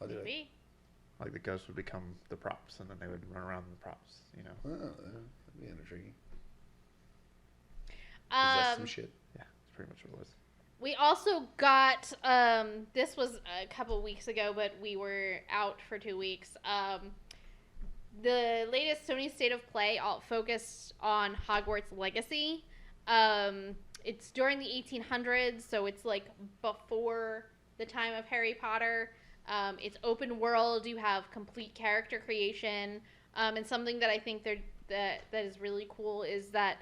B: I'll do it.
A: Maybe.
C: Like the ghosts would become the props, and then they would run around in the props. You know.
B: Oh, that'd be intriguing. Possess some shit.
C: Yeah, that's pretty much what it was.
A: We also got this was a couple weeks ago, but we were out for 2 weeks. The latest Sony State of Play all focused on Hogwarts Legacy. It's during the 1800s, so it's like before the time of Harry Potter. It's open world. You have complete character creation, and something that I think that is really cool is that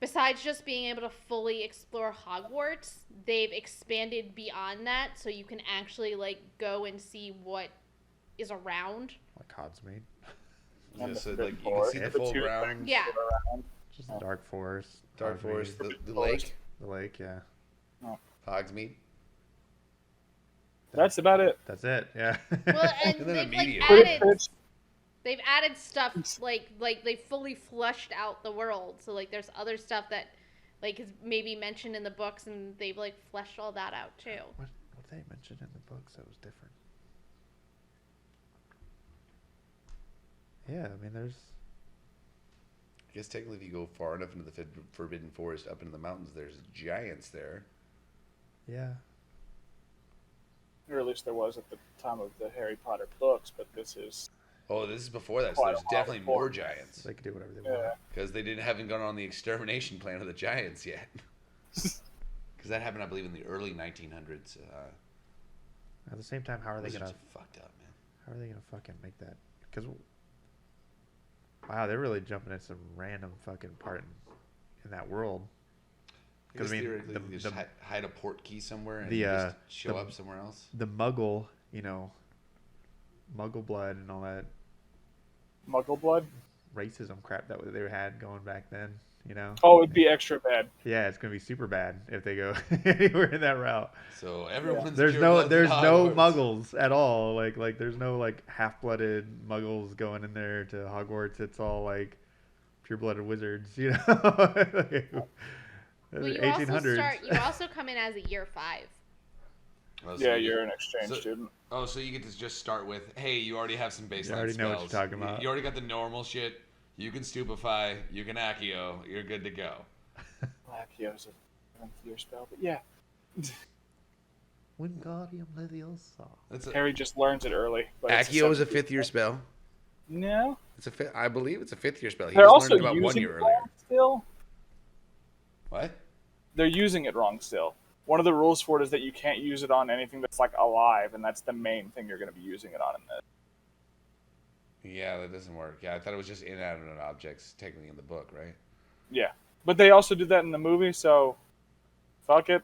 A: besides just being able to fully explore Hogwarts, they've expanded beyond that, so you can actually like go and see what is around.
C: Like Hogsmeade.
B: Yeah, so like you can see the full ground.
A: Yeah.
C: Just the Dark Forest.
B: Dark Forest,
C: Hogsmeade.
B: the lake,
C: The lake, yeah.
B: Hogsmeade.
D: That's about it.
C: That's it, yeah.
A: Well, and
B: And then
A: they've like
B: immediately.
A: they've added stuff like they fully flushed out the world. So like there's other stuff that like is maybe mentioned in the books, and they've like fleshed all that out too.
C: What they mentioned in the books that was different? Yeah, I mean, there's...
B: I guess technically if you go far enough into the Forbidden Forest up into the mountains, there's giants there.
C: Yeah.
D: Or at least there was at the time of the Harry Potter books, but this is...
B: Oh, this is before that, so there's definitely more giants.
C: They could do whatever they want.
B: Because they haven't gone on the extermination plan of the giants yet. Because that happened, I believe, in the early 1900s.
C: At the same time, how are they going to...
B: fucked up, man.
C: How are they going to fucking make that? Because... Wow, they're really jumping at some random fucking part in that world. Because
B: theoretically, you just hide a port key somewhere and
C: the,
B: just show up somewhere else.
C: the Muggle, Muggle blood and all that
D: Muggle blood?
C: racism crap that they had going back then.
D: Oh, it'd be extra bad.
C: Yeah, it's gonna be super bad if they go anywhere in that route.
B: So everyone's
C: There's
B: pure
C: no
B: Hogwarts.
C: Muggles at all. Like there's no like half-blooded Muggles going in there to Hogwarts. It's all like pure-blooded wizards.
A: Well, you
C: 1800s.
A: you also come in as a year 5.
B: Oh,
D: Yeah, you're an exchange student.
B: Oh, so you get to just start with, hey, you already have some baseline
C: You already
B: spells.
C: know what you're talking about.
B: You already got the normal shit. You can stupefy. You can Accio. You're good to go.
D: Blackio's a 7th-year spell, but yeah.
C: Wingardium Leviosa.
D: Harry just learns it early. But
B: Accio is a 5th-year spell.
D: No.
B: I believe it's a 5th-year spell. He
D: They're
B: just
D: also
B: learned about 1
D: using
B: year
D: it
B: earlier.
D: wrong still.
B: What?
D: They're using it wrong still. One of the rules for it is that you can't use it on anything that's like alive, and that's the main thing you're going to be using it on in this.
B: Yeah, that doesn't work. Yeah, I thought it was just inanimate objects, technically in the book, right?
D: Yeah, but they also did that in the movie, so fuck it.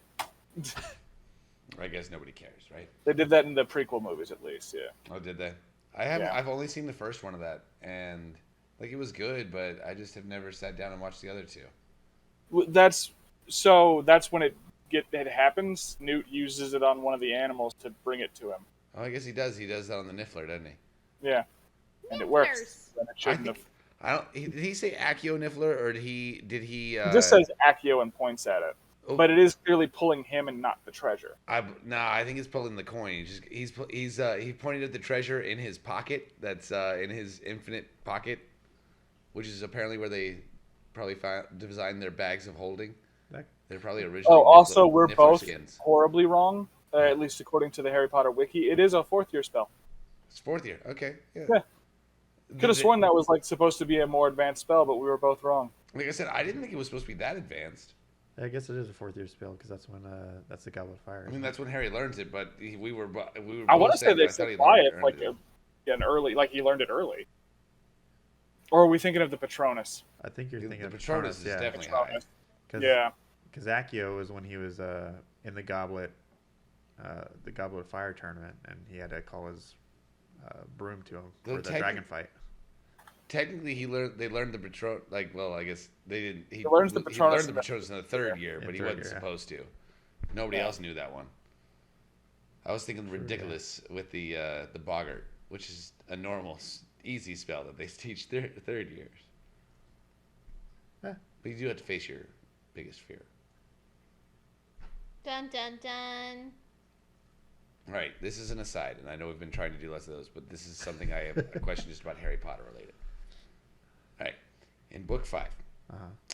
B: I guess nobody cares, right?
D: They did that in the prequel movies, at least. Yeah.
B: Oh, did they? I haven't.
D: Yeah.
B: I've only seen the first one of that, and like it was good, but I just have never sat down and watched the other two.
D: That's when it happens. Newt uses it on one of the animals to bring it to him.
B: Oh, I guess he does. He does that on the Niffler, doesn't he?
D: Yeah, and it works. And it shouldn't have.
B: I don't. Did he say Accio Niffler or did he?
D: He just says Accio and points at it, but it is clearly pulling him and not the treasure.
B: I think he's pulling the coin. He pointed at the treasure in his pocket. That's in his infinite pocket, which is apparently where they probably designed their bags of holding. They're probably originally.
D: Oh, also we're
B: Niffler
D: both
B: skins.
D: horribly wrong. At least according to the Harry Potter wiki, it is a 4th-year spell.
B: It's 4th year. Okay. Yeah.
D: Could have sworn that was like supposed to be a more advanced spell, but we were both wrong.
B: Like I said, I didn't think it was supposed to be that advanced.
C: I guess it is a 4th-year spell because that's when that's the Goblet of Fire.
B: I mean, that's when Harry learns it, but we were.
D: I want to say they
B: said
D: supply it like an early, like he learned it early. Or are we thinking of the Patronus?
C: I think you're thinking
B: the
C: of
B: Patronus is definitely
D: Patronus.
B: high.
D: Yeah.
C: Because Accio was when he was in the Goblet of Fire tournament, and he had to call his broom to him for the dragon fight.
B: Technically, they learned the Patronus. Like, well, I guess they didn't. He
D: learns the Patronus.
B: He learned the Patronus in the 3rd year, but he wasn't supposed to. Nobody else knew that one. I was thinking ridiculous with the Boggart, which is a normal, easy spell that they teach 3rd years. But you do have to face your biggest fear.
A: Dun dun dun.
B: All right, this is an aside, and I know we've been trying to do less of those, but this is something I have a question just about Harry Potter related. All right, in book 5,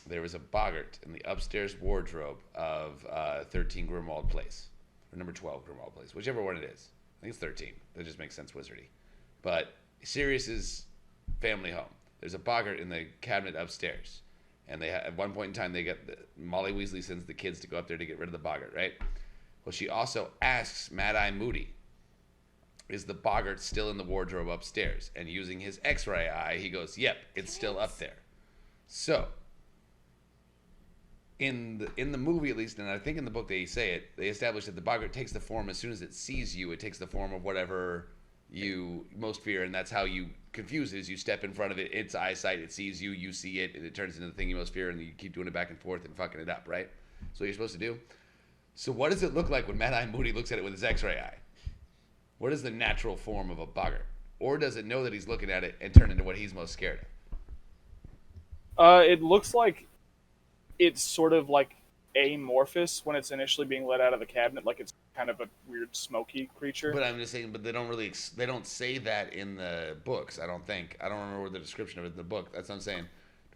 B: there was a boggart in the upstairs wardrobe of 13 Grimmauld Place, or number 12 Grimmauld Place, whichever one it is. I think it's 13. That just makes sense wizardy. But Sirius's family home. There's a boggart in the cabinet upstairs, and at one point in time, Molly Weasley sends the kids to go up there to get rid of the boggart, right? Well, she also asks Mad-Eye Moody, is the boggart still in the wardrobe upstairs? And using his X-ray eye, he goes, yep, it's still up there. So, in the movie at least, and I think in the book they say it, they establish that the boggart takes the form as soon as it sees you. It takes the form of whatever you most fear, and that's how you confuse it, is you step in front of it, its eyesight, it sees you, you see it, and it turns into the thing you most fear, and you keep doing it back and forth and fucking it up, right? So what you're supposed to do. So what does it look like when Mad-Eye Moody looks at it with his X-ray eye? What is the natural form of a boggart? Or does it know that he's looking at it and turn into what he's most scared of?
D: It looks like it's sort of like amorphous when it's initially being let out of the cabinet, like it's kind of a weird smoky creature.
B: But I'm just saying, but they don't say that in the books, I don't think. I don't remember the description of it in the book. That's what I'm saying.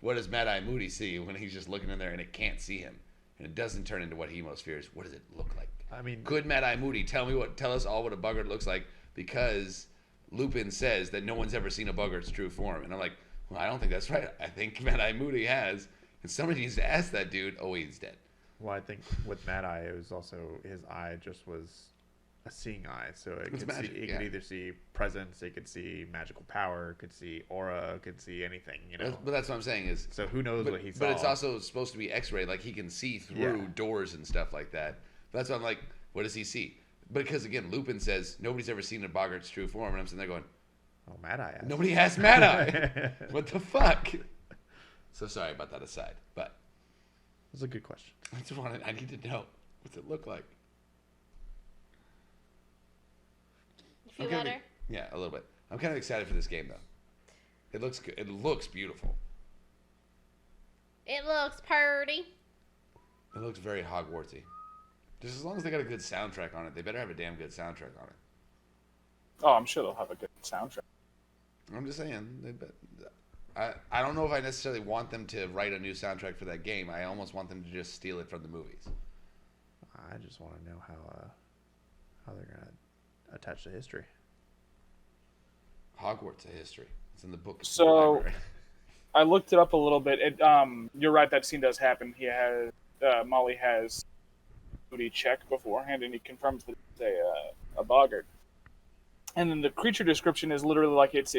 B: What does Mad-Eye Moody see when he's just looking in there and it can't see him? And it doesn't turn into what he most fears. What does it look like? I mean, could Mad-Eye Moody tell us all what a boggart looks like? Because Lupin says that no one's ever seen a boggart's true form, and I'm like, well, I don't think that's right. I think Mad-Eye Moody has, and somebody needs to ask that dude. Oh, he's dead.
C: Well, I think with Mad-Eye, it was also his eye just was a seeing eye, so it
B: It's
C: could
B: magic,
C: see, it
B: yeah.
C: could either see presence, it could see magical power, it could see aura, it could see anything, you know.
B: But that's what I'm saying is.
C: So who knows what he saw?
B: But it's also supposed to be X-ray, like he can see through
C: Yeah.
B: doors and stuff like that. That's why I'm like, what does he see? Because again, Lupin says nobody's ever seen a Boggart's true form, and I'm sitting there going,
C: oh, Mad Eye.
B: nobody has Mad Eye. What the fuck? So sorry about that aside, but
C: That's a good question.
B: I need to know. What's it look like?
A: You feel
B: I'm kinda-
A: better?
B: Yeah, a little bit. I'm kind of excited for this game though. It looks good. It looks beautiful.
A: It looks pretty.
B: It looks very Hogwartsy. Just as long as they got a good soundtrack on it, they better have a damn good soundtrack on it.
D: Oh, I'm sure they'll have a good soundtrack.
B: I'm just saying. I don't know if I necessarily want them to write a new soundtrack for that game. I almost want them to just steal it from the movies.
C: I just want to know how they're gonna attach to history.
B: Hogwarts, a history. It's in the book. It's in the
D: So-
B: library.
D: I looked it up a little bit. You're right, that scene does happen. He has Molly has booty check beforehand, and he confirms that it's a boggart. And then the creature description is literally like it's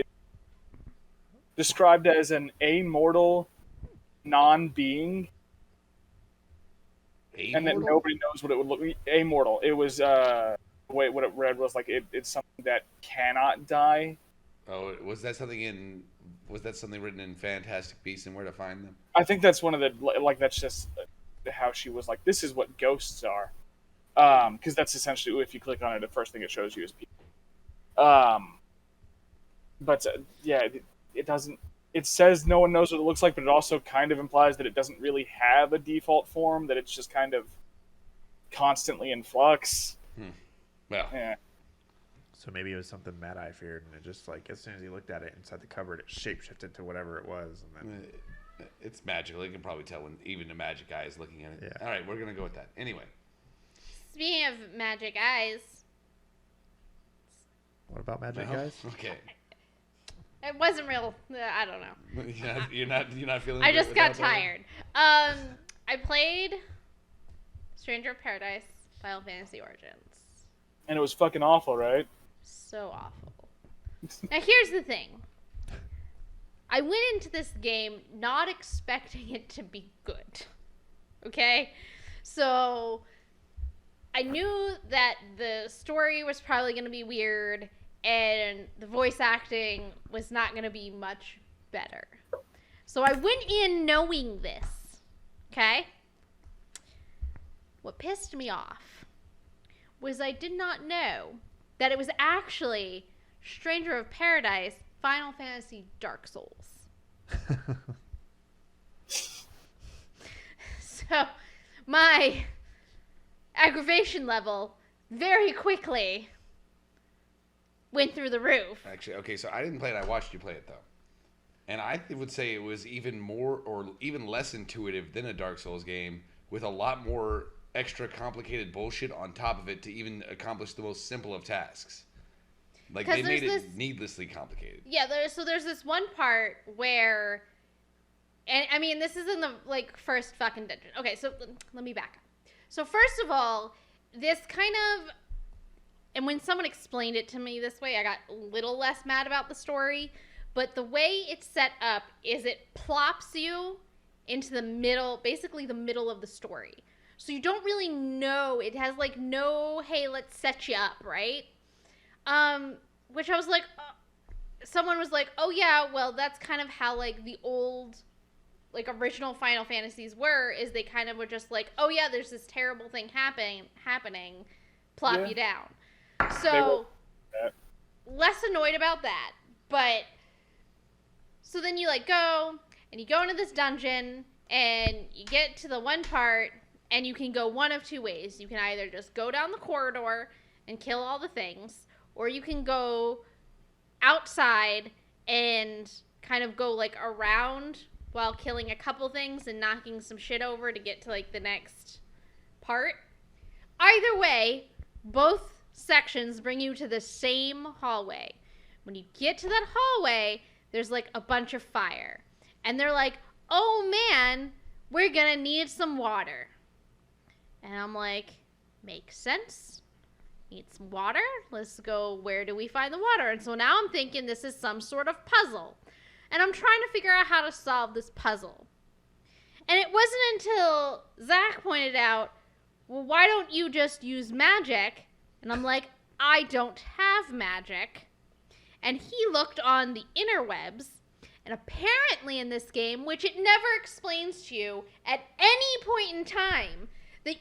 D: described as an amortal non-being, and that
B: Amortal?
D: nobody knows what it would look like. Amortal. It was wait, what it read was like it's something that cannot die.
B: Oh, was that something written in Fantastic Beasts and Where to Find Them?
D: I think that's one of the like that's just how she was like, this is what ghosts are, because that's essentially, if you click on it, the first thing it shows you is people. But yeah, it doesn't. It says no one knows what it looks like, but it also kind of implies that it doesn't really have a default form. That it's just kind of constantly in flux.
B: Well,
D: Yeah.
C: So maybe it was something Mad Eye feared, and it just like as soon as he looked at it inside the cupboard, it shapeshifted to whatever it was, and then
B: it's magical. You can probably tell when even a magic eye is looking at it.
C: Yeah.
B: All right, we're gonna go with that. Anyway,
A: Speaking of magic eyes,
C: what about Magic
B: no?
C: Guys?
B: Okay.
A: it wasn't real. I don't know.
B: You're not feeling.
A: I
B: good
A: just got
B: without that?
A: tired. I played Stranger of Paradise, Final Fantasy Origins.
D: And it was fucking awful, right?
A: So awful. Now here's the thing. I went into this game not expecting it to be good. Okay? So I knew that the story was probably going to be weird and the voice acting was not going to be much better. So I went in knowing this. Okay? What pissed me off was I did not know that it was actually Stranger of Paradise, Final Fantasy, Dark Souls. So my aggravation level very quickly went through the roof.
B: Actually, okay, so I didn't play it. I watched you play it though, and I would say it was even more or even less intuitive than a Dark Souls game, with a lot more extra complicated bullshit on top of it to even accomplish the most simple of tasks. Like
A: 'Cause
B: they made
A: there's
B: it
A: this-
B: needlessly complicated.
A: Yeah, there's this one part where, and I mean, this is in the first fucking dungeon. Okay, so let me back up. So first of all, this kind of, and when someone explained it to me this way, I got a little less mad about the story. But the way it's set up is it plops you into the middle, basically the middle of the story. So you don't really know. It has no, hey, let's set you up, right? Which I was like, someone was like, oh yeah, well that's kind of how the old, original Final Fantasies were, is they kind of were just like, oh yeah, there's this terrible thing happening, plop
D: Yeah.
A: you down.
D: They
A: So,
D: that.
A: less annoyed about that, but, so then you go, and you go into this dungeon, and you get to the one part, and you can go one of two ways. You can either just go down the corridor and kill all the things, or you can go outside and kind of go around while killing a couple things and knocking some shit over to get to the next part. Either way, both sections bring you to the same hallway. When you get to that hallway, there's a bunch of fire. And they're like, oh man, we're gonna need some water. And I'm like, makes sense. Needs water. Let's go, where do we find the water? And so now I'm thinking this is some sort of puzzle. And I'm trying to figure out how to solve this puzzle. And it wasn't until Zach pointed out, well, why don't you just use magic? And I'm like, I don't have magic. And he looked on the interwebs, and apparently in this game, which it never explains to you at any point in time, that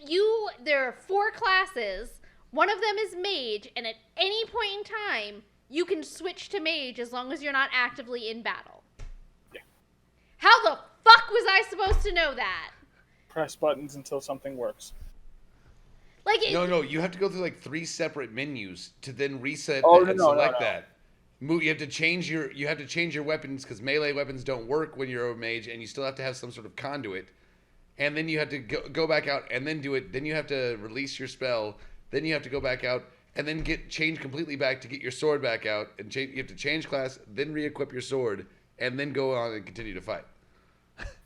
A: there are 4 classes, one of them is mage, and at any point in time, you can switch to mage as long as you're not actively in battle.
D: Yeah.
A: How the fuck was I supposed to know that?
D: Press buttons until something works.
A: Like
B: No, you have to go through like 3 separate menus to then reset
D: No,
B: select
D: no.
B: that. You have to change your weapons because melee weapons don't work when you're a mage, and you still have to have some sort of conduit. And then you have to go back out and then do it. Then you have to release your spell. Then you have to go back out and then change completely back to get your sword back out. And you have to change class, then re-equip your sword, and then go on and continue to fight.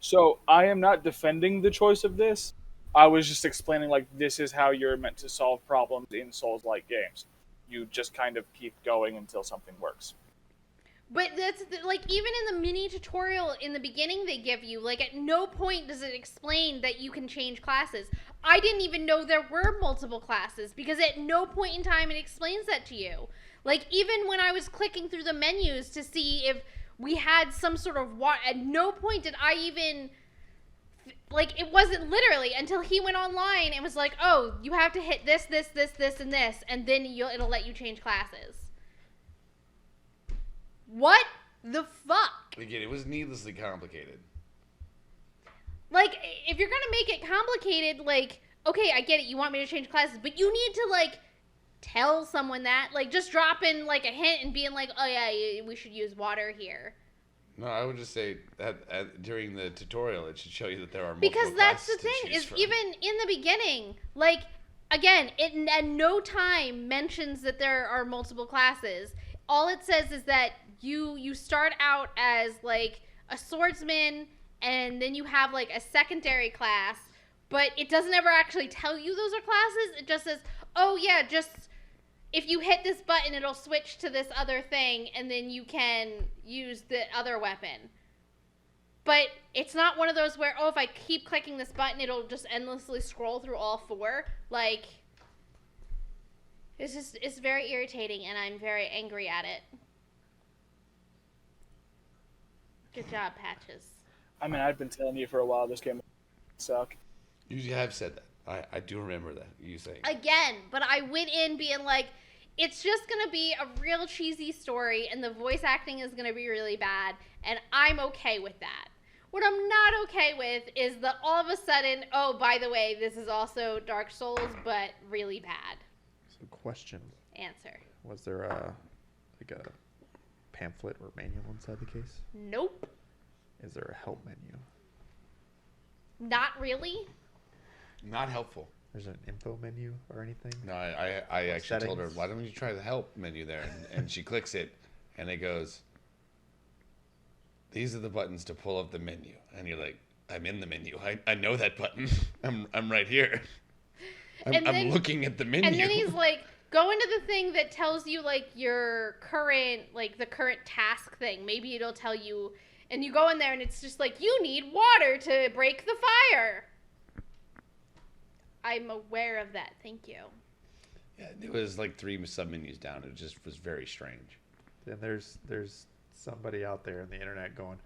D: So I am not defending the choice of this. I was just explaining, like, this is how you're meant to solve problems in Souls-like games. You just kind of keep going until something works.
A: But that's, like, even in the mini tutorial in the beginning they give you, like, at no point does it explain that you can change classes. I didn't even know there were multiple classes, because at no point in time it explains that to you. Like, even when I was clicking through the menus to see if we had some sort of at no point did I even, like, it wasn't literally until he went online and was like, oh, you have to hit this, and this, and then it'll let you change classes. What the fuck?
B: Again, it was needlessly complicated.
A: Like, if you're gonna make it complicated, like, okay, I get it, you want me to change classes, but you need to, like, tell someone that. Like, just drop in, like, a hint and being like, oh yeah, we should use water here.
B: No, I would just say that during the tutorial, it should show you that there are multiple
A: Because that's the
B: classes to
A: thing,
B: choose
A: is
B: from.
A: even in the beginning, like, again, it at no time mentions that there are multiple classes. All it says is that you start out as, like, a swordsman, and then you have, like, a secondary class, but it doesn't ever actually tell you those are classes. It just says, oh yeah, just if you hit this button, it'll switch to this other thing, and then you can use the other weapon. But it's not one of those where, oh, if I keep clicking this button, it'll just endlessly scroll through all 4. Like, it's very irritating, and I'm very angry at it. Good job, Patches.
D: I mean, I've been telling you for a while this game would suck.
B: You have said that. I do remember that, you saying.
A: Again, but I went in being like, it's just going to be a real cheesy story, and the voice acting is going to be really bad, and I'm okay with that. What I'm not okay with is the all of a sudden, oh, by the way, this is also Dark Souls, but really bad.
C: So, question.
A: Answer.
C: Was there a pamphlet or manual inside the case?
A: Nope.
C: Is there a help menu?
A: Not really.
B: Not helpful.
C: There's an info menu or anything?
B: No, I actually told her,
C: Settings?
B: why don't you try the help menu there? And she clicks it, and it goes, these are the buttons to pull up the menu. And you're like, I'm in the menu. I know that button. I'm right here. I'm looking at the menu.
A: And then he's like, go into the thing that tells you, like, your current, like, the current task thing. Maybe it'll tell you, and you go in there, and it's just like, you need water to break the fire. I'm aware of that. Thank you.
B: Yeah, it was like 3 sub-menus down. It just was very strange.
C: Then there's somebody out there on the internet going,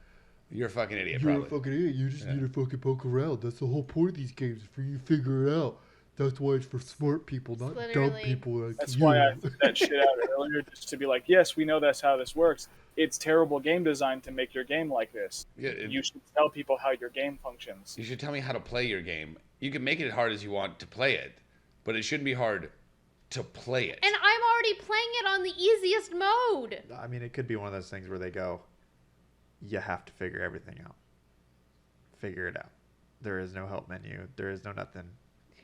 B: You're a fucking idiot,
E: You're
B: probably.
E: a fucking idiot. You just need to fucking poke around. That's the whole point of these games, for you to figure it out. That's why it's for smart people, not dumb
A: Literally.
E: people like
D: That's
E: you.
D: why I put that shit out earlier, just to be like, yes, we know that's how this works. It's terrible game design to make your game like this.
B: Yeah,
D: You should tell people how your game functions.
B: You should tell me how to play your game. You can make it as hard as you want to play it, but it shouldn't be hard to play it.
A: And I'm already playing it on the easiest mode.
C: I mean, it could be one of those things where they go, you have to figure everything out. Figure it out. There is no help menu. There is no nothing.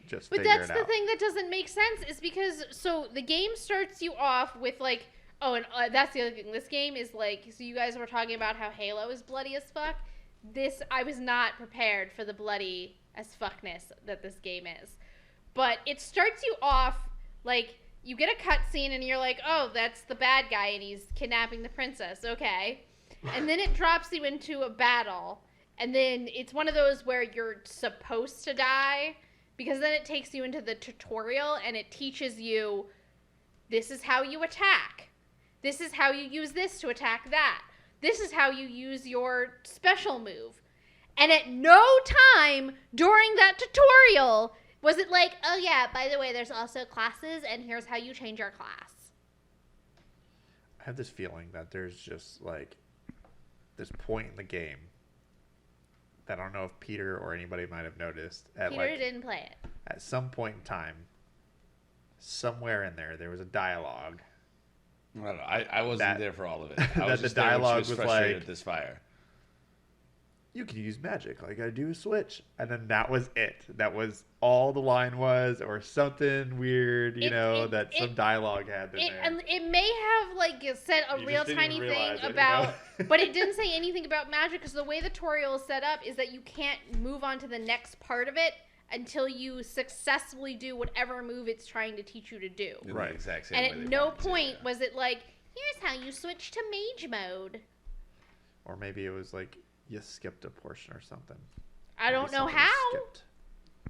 C: Just
A: But
C: figure
A: that's
C: it
A: the
C: out.
A: thing that doesn't make sense, is because, so the game starts you off with, like, oh, and that's the other thing. This game is like, so you guys were talking about how Halo is bloody as fuck. I was not prepared for the bloody as fuckness that this game is. But it starts you off, like, you get a cutscene and you're like, oh, that's the bad guy and he's kidnapping the princess. Okay. And then it drops you into a battle. And then it's one of those where you're supposed to die, because then it takes you into the tutorial and it teaches you, this is how you attack. This is how you use this to attack that. This is how you use your special move. And at no time during that tutorial was it like, oh yeah, by the way, there's also classes and here's how you change your class.
C: I have this feeling that there's just like this point in the game that I don't know if Peter or anybody might have noticed.
A: Peter didn't play it.
C: At some point in time, somewhere in there was a dialogue.
B: I don't know. I wasn't there for all of it. I
C: That
B: was
C: the
B: just there when she
C: dialogue
B: was
C: was
B: frustrated
C: like-
B: at this fire.
C: You can use magic. All you gotta do is switch. And then that was it. That was all the line was, or something weird, some dialogue had in there.
A: And it may have like said a
C: You
A: real
C: just didn't
A: tiny
C: even
A: thing
C: realize it,
A: about, but it didn't say anything about magic, because the way the tutorial is set up is that you can't move on to the next part of it until you successfully do whatever move it's trying to teach you to do.
B: In
C: Right.
B: the exact same
A: And
B: way
A: at
B: they
A: no
B: wanted to,
A: point
B: yeah.
A: was it like, here's how you switch to mage mode.
C: Or maybe it was like you skipped a portion or something.
A: I don't
C: Maybe
A: know
C: something was
A: how.
C: skipped.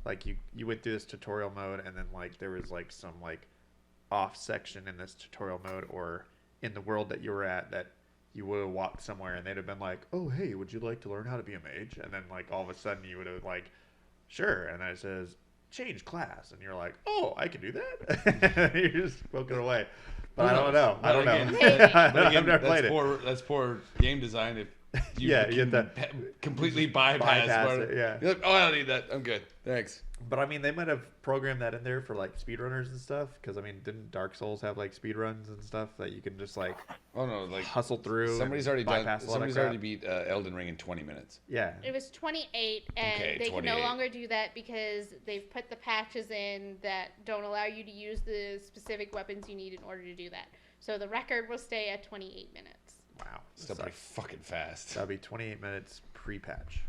C: Like you went through this tutorial mode, and then like there was like some like off section in this tutorial mode, or in the world that you were at, that you would have walked somewhere and they'd have been like, oh hey, would you like to learn how to be a mage? And then like all of a sudden you would have like, sure, and then it says change class, and you're like, oh, I can do that. You're just poking away. But I don't know. I don't know. I've never played it.
B: That's poor game design. If you
C: Yeah,
B: can
C: you get that-
B: completely bypass part of
C: it, yeah.
B: You're like, oh, I don't need that. I'm good. Thanks.
C: But I mean, they might have programmed that in there for like speedrunners and stuff. Because I mean, didn't Dark Souls have like speedruns and stuff that you can just like
B: Oh no, like
C: hustle through?
B: somebody's
C: and
B: already done.
C: bypass a lot of
B: Somebody's
C: crap?
B: already beat Elden Ring in 20 minutes.
C: Yeah.
A: It was 28, and
B: Okay,
A: they can no
B: 28.
A: longer do that because they've put the patches in that don't allow you to use the specific weapons you need in order to do that. So the record will stay at 28 minutes.
C: Wow.
B: Still pretty fucking fast.
C: That'll be 28 minutes pre-patch.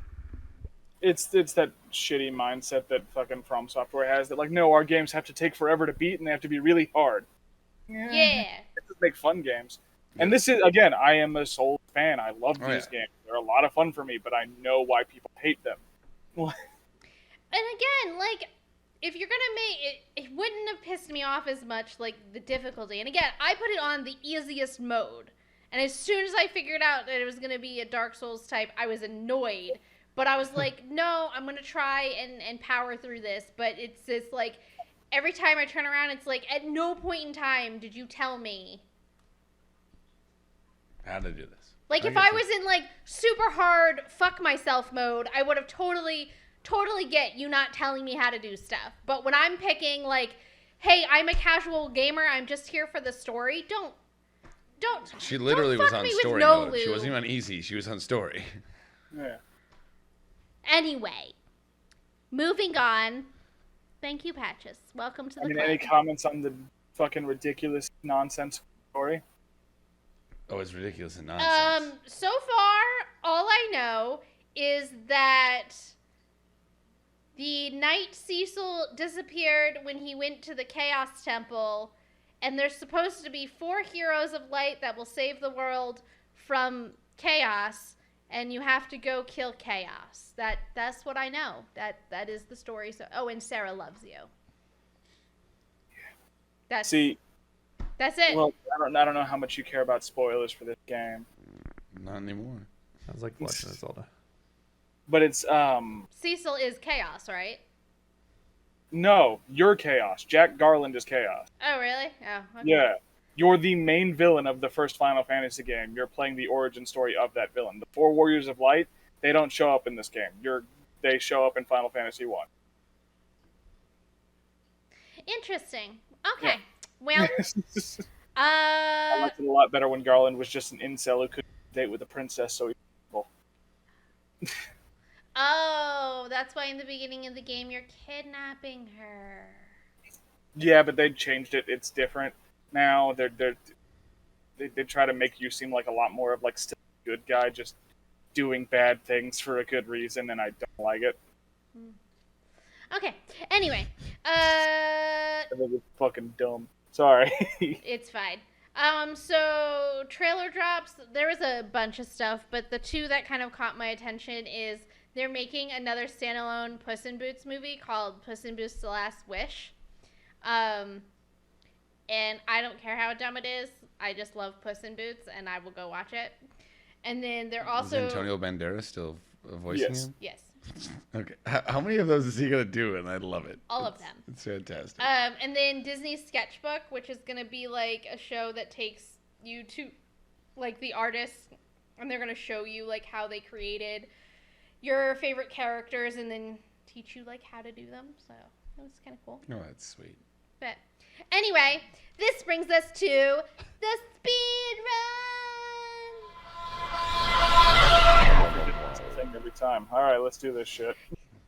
D: It's that shitty mindset that fucking From Software has, that like, no, our games have to take forever to beat and they have to be really hard.
A: Yeah.
D: Just make fun games. And this is, again, I am a Souls fan. I love
B: Oh,
D: these
B: yeah.
D: games. They're a lot of fun for me, but I know why people hate them.
A: And again, like, if you're gonna make it wouldn't have pissed me off as much, like, the difficulty. And again, I put it on the easiest mode. And as soon as I figured out that it was gonna be a Dark Souls type, I was annoyed. But I was like, no, I'm gonna try and power through this. But it's just like, every time I turn around, it's like, at no point in time did you tell me.
B: How to do this?
A: Like,
C: I
A: if
C: get
A: I
C: you.
A: was in, like, super hard fuck myself mode, I would have totally get you not telling me how to do stuff. But when I'm picking, like, hey, I'm a casual gamer, I'm just here for the story, don't.
B: She literally
A: don't
B: was
A: fuck
B: on
A: me with
B: story
A: no
B: mode. She
A: lube.
B: wasn't even on easy. She was on story.
D: Yeah.
A: Anyway, moving on. Thank you, Patches. Welcome to the
D: I mean,
A: club.
D: any comments on the fucking ridiculous nonsense story?
B: Oh, it's ridiculous and nonsense.
A: So far, all I know is that the knight Cecil disappeared when he went to the Chaos Temple, and there's supposed to be 4 heroes of light that will save the world from chaos, and you have to go kill chaos. That's what I know. That is the story. So, oh, and Sarah loves you. That's it.
D: Well, I don't know how much you care about spoilers for this game,
B: Not anymore.
C: Sounds like Legend of Zelda.
D: but it's
A: Cecil is chaos, right?
D: no, you're Chaos. Jack Garland is Chaos.
A: Oh, really? Oh, okay.
D: Yeah, you're the main villain of the first Final Fantasy game. You're playing the origin story of that villain. The 4 Warriors of Light, they don't show up in this game. They show up in Final Fantasy 1.
A: Interesting. Okay.
D: Yeah.
A: Well,
D: I liked it a lot better when Garland was just an incel who couldn't date with a princess, so he
A: oh, that's why in the beginning of the game you're kidnapping her.
D: Yeah, but they changed it. It's different now. They try to make you seem like a lot more of like still a good guy, just doing bad things for a good reason, and I don't like it.
A: Okay. Anyway,
D: I think it's fucking dumb. Sorry.
A: It's fine. So trailer drops. There was a bunch of stuff, but the two that kind of caught my attention is they're making another standalone Puss in Boots movie called Puss in Boots: The Last Wish. And I don't care how dumb it is. I just love Puss in Boots, and I will go watch it. And then they're also
B: Is Antonio Banderas still voicing
D: Yes.
B: him?
A: yes,
B: Okay. How many of those is he gonna do? And I love it.
A: all of them.
B: It's fantastic.
A: And then Disney's Sketchbook, which is going to be like a show that takes you to like the artists, and they're going to show you like how they created your favorite characters and then teach you like how to do them. So it was kind of cool.
B: Oh, that's sweet.
A: But anyway, this brings us to the speed run.
D: Thing every time. All right, let's do this shit.